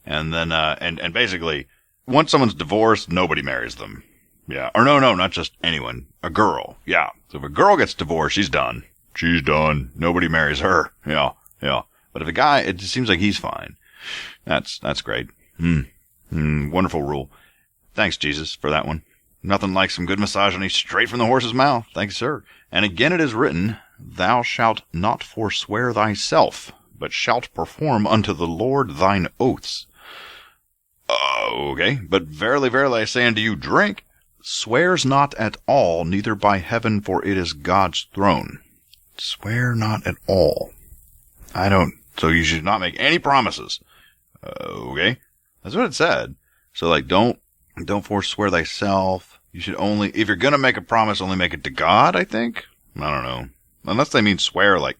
Speaker 1: And then, and basically, once someone's divorced, nobody marries them. Yeah. Or no, not just anyone. A girl. Yeah. So if a girl gets divorced, she's done. She's done. Nobody marries her. Yeah. But if a guy, it just seems like he's fine. That's great. Wonderful rule. Thanks, Jesus, for that one. Nothing like some good misogyny straight from the horse's mouth. Thanks, sir. And again it is written, Thou shalt not forswear thyself, but shalt perform unto the Lord thine oaths. Okay, but verily, verily, I say unto you, drink. Swears not at all, neither by heaven, for it is God's throne. Swear not at all. So you should not make any promises. Okay, that's what it said. So, like, don't, Don't forswear thyself. You should only, if you're going to make a promise, only make it to God, I think. I don't know. Unless they mean swear like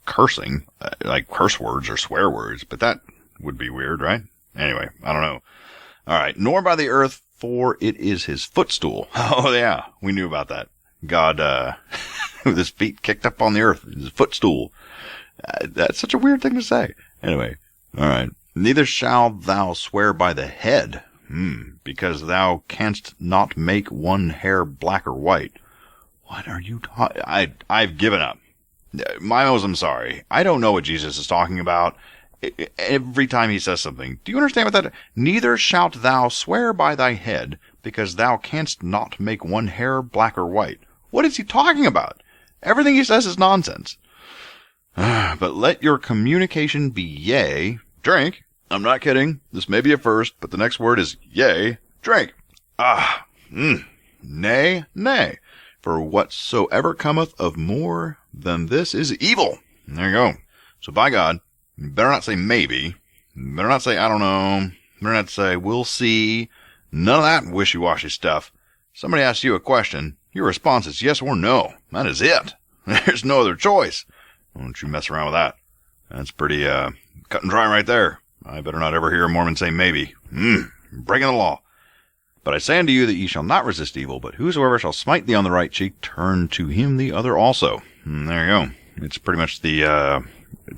Speaker 1: cursing, like curse words or swear words, but that would be weird, right? Anyway, I don't know. All right. Nor by the earth, for it is his footstool. Oh, yeah. We knew about that. God, with his feet kicked up on the earth, his footstool. That's such a weird thing to say. Anyway. All right. Neither shalt thou swear by the head, because thou canst not make one hair black or white. What are you talking? I've given up. Miles, I'm sorry. I don't know what Jesus is talking about. Every time he says something. Do you understand what that? Neither shalt thou swear by thy head, because thou canst not make one hair black or white. What is he talking about? Everything he says is nonsense. But let your communication be yea, drink. I'm not kidding. This may be a first, but the next word is yea, drink. Nay, nay. For whatsoever cometh of more than this is evil. There you go. So by God, you better not say maybe. You better not say I don't know. You better not say we'll see. None of that wishy-washy stuff. Somebody asks you a question, your response is yes or no. That is it. There's no other choice. Don't you mess around with that. That's pretty cut and dry right there. I better not ever hear a Mormon say maybe. Breaking the law. But I say unto you that ye shall not resist evil, but whosoever shall smite thee on the right cheek, turn to him the other also. There you go. It's pretty much it's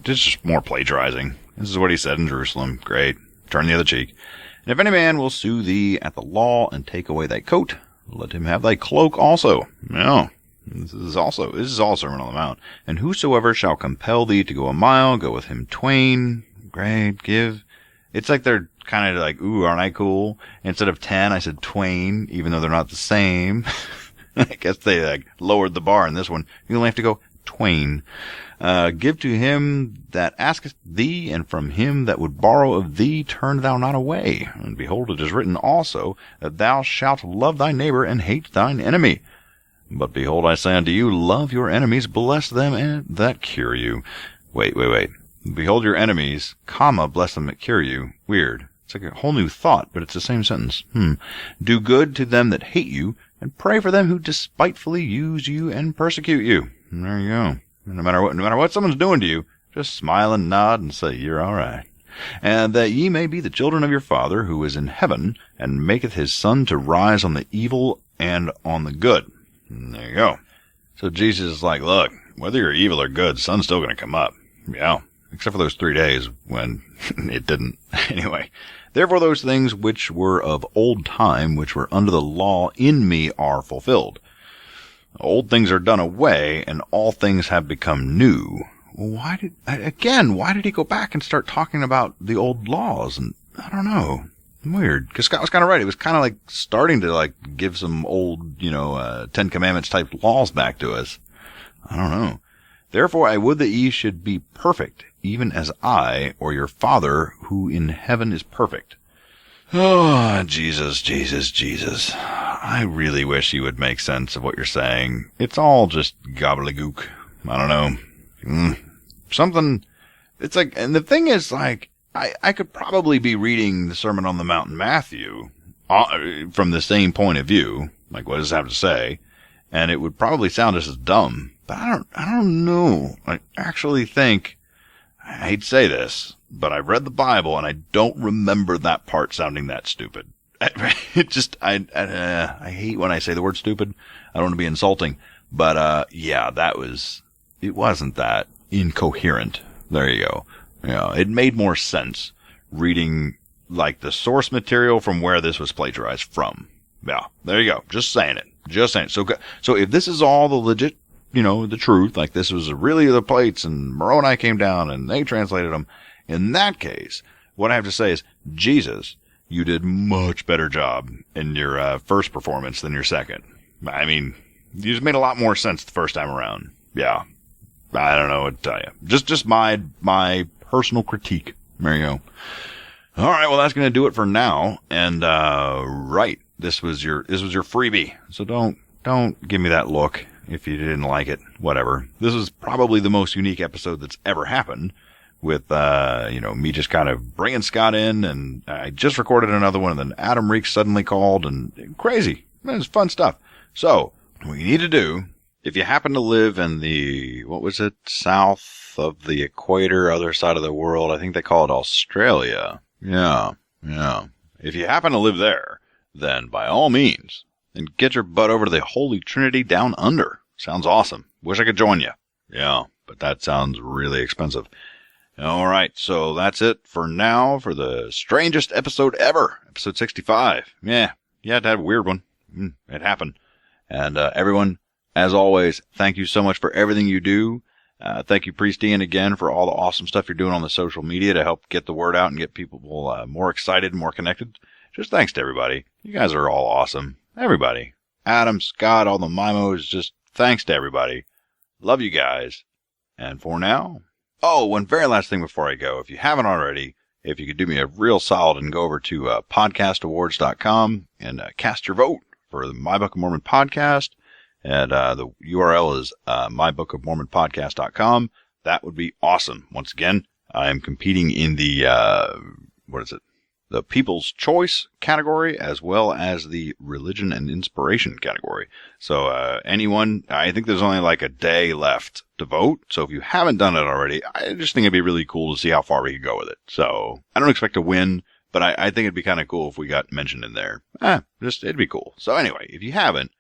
Speaker 1: just more plagiarizing. This is what he said in Jerusalem. Great. Turn the other cheek. And if any man will sue thee at the law and take away thy coat, let him have thy cloak also. No. This is all Sermon on the Mount. And whosoever shall compel thee to go a mile, go with him twain. Great. Give. It's like they're kind of like, ooh, aren't I cool? Instead of 10, I said twain, even though they're not the same. I guess they like lowered the bar in this one. You only have to go twain. Give to him that asketh thee, and from him that would borrow of thee turn thou not away. And behold, it is written also, that thou shalt love thy neighbor and hate thine enemy. But behold, I say unto you, love your enemies, bless them, and that cure you. Wait. Behold your enemies, bless them that cure you. Weird. It's like a whole new thought, but it's the same sentence. Do good to them that hate you, and pray for them who despitefully use you and persecute you. And there you go. No matter what someone's doing to you, just smile and nod and say, you're all right. And that ye may be the children of your Father who is in heaven, and maketh his sun to rise on the evil and on the good. And there you go. So Jesus is like, look, whether you're evil or good, the sun's still going to come up. Yeah. Except for those 3 days when it didn't. Anyway. Therefore those things which were of old time, which were under the law in me, are fulfilled. Old things are done away, and all things have become new. Why did he go back and start talking about the old laws? And I don't know. Weird. Because Scott was kind of right. It was kind of like starting to like give some old, Ten Commandments type laws back to us. I don't know. Therefore I would that ye should be perfect, even as I, or your Father, who in heaven is perfect. Oh, Jesus. I really wish you would make sense of what you're saying. It's all just gobbledygook. I don't know. Something, it's like, and the thing is, like, I could probably be reading the Sermon on the Mount in Matthew from the same point of view, like what does it have to say, and it would probably sound just as dumb. But I don't know. I actually think, I hate to say this, but I read the Bible and I don't remember that part sounding that stupid. It just, I hate when I say the word stupid. I don't want to be insulting, but yeah, it wasn't that incoherent. There you go. Yeah, it made more sense reading like the source material from where this was plagiarized from. Yeah, there you go. Just saying it. So if this is all the legit, the truth, like this was really the plates and Moroni came down and they translated them, in that case, what I have to say is, Jesus, you did much better job in your first performance than your second. I mean, you just made a lot more sense the first time around. Yeah. I don't know what to tell you. Just my personal critique. There you go. All right, well, that's going to do it for now. And, right, this was your freebie. So don't give me that look if you didn't like it. Whatever. This is probably the most unique episode that's ever happened. with, me just kind of bringing Scott in, and I just recorded another one, and then Adam Reakes suddenly called, and crazy. It was fun stuff. So, what you need to do, if you happen to live in the, south of the equator, other side of the world, I think they call it Australia. Yeah. If you happen to live there, then by all means, and get your butt over to the Holy Trinity down under. Sounds awesome. Wish I could join you. Yeah, but that sounds really expensive. All right, so that's it for now for the strangest episode ever, episode 65. Yeah, you had to have a weird one. It happened. And everyone, as always, thank you so much for everything you do. Thank you, Priest Ian, again, for all the awesome stuff you're doing on the social media to help get the word out and get people more excited and more connected. Just thanks to everybody. You guys are all awesome. Everybody. Adam, Scott, all the Mimos, just thanks to everybody. Love you guys. And for now... Oh, one very last thing before I go. If you haven't already, if you could do me a real solid and go over to podcastawards.com and cast your vote for the My Book of Mormon podcast. And the URL is mybookofmormonpodcast.com. That would be awesome. Once again, I am competing in the, the People's Choice category, as well as the Religion and Inspiration category. So anyone, I think there's only like a day left to vote. So if you haven't done it already, I just think it'd be really cool to see how far we could go with it. So I don't expect to win, but I think it'd be kind of cool if we got mentioned in there. It'd be cool. So anyway, if you haven't,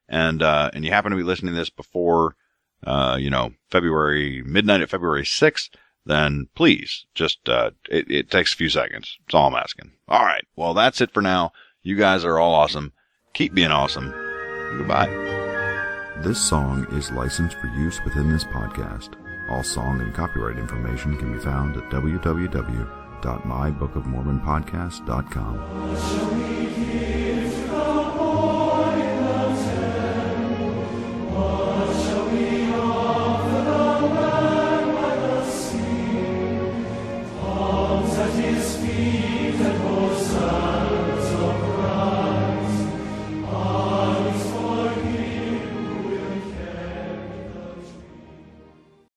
Speaker 1: and you happen to be listening to this before, midnight of February 6th, then please just, it takes a few seconds. That's all I'm asking. All right. Well, that's it for now. You guys are all awesome. Keep being awesome. Goodbye.
Speaker 12: This song is licensed for use within this podcast. All song and copyright information can be found at www.mybookofmormonpodcast.com.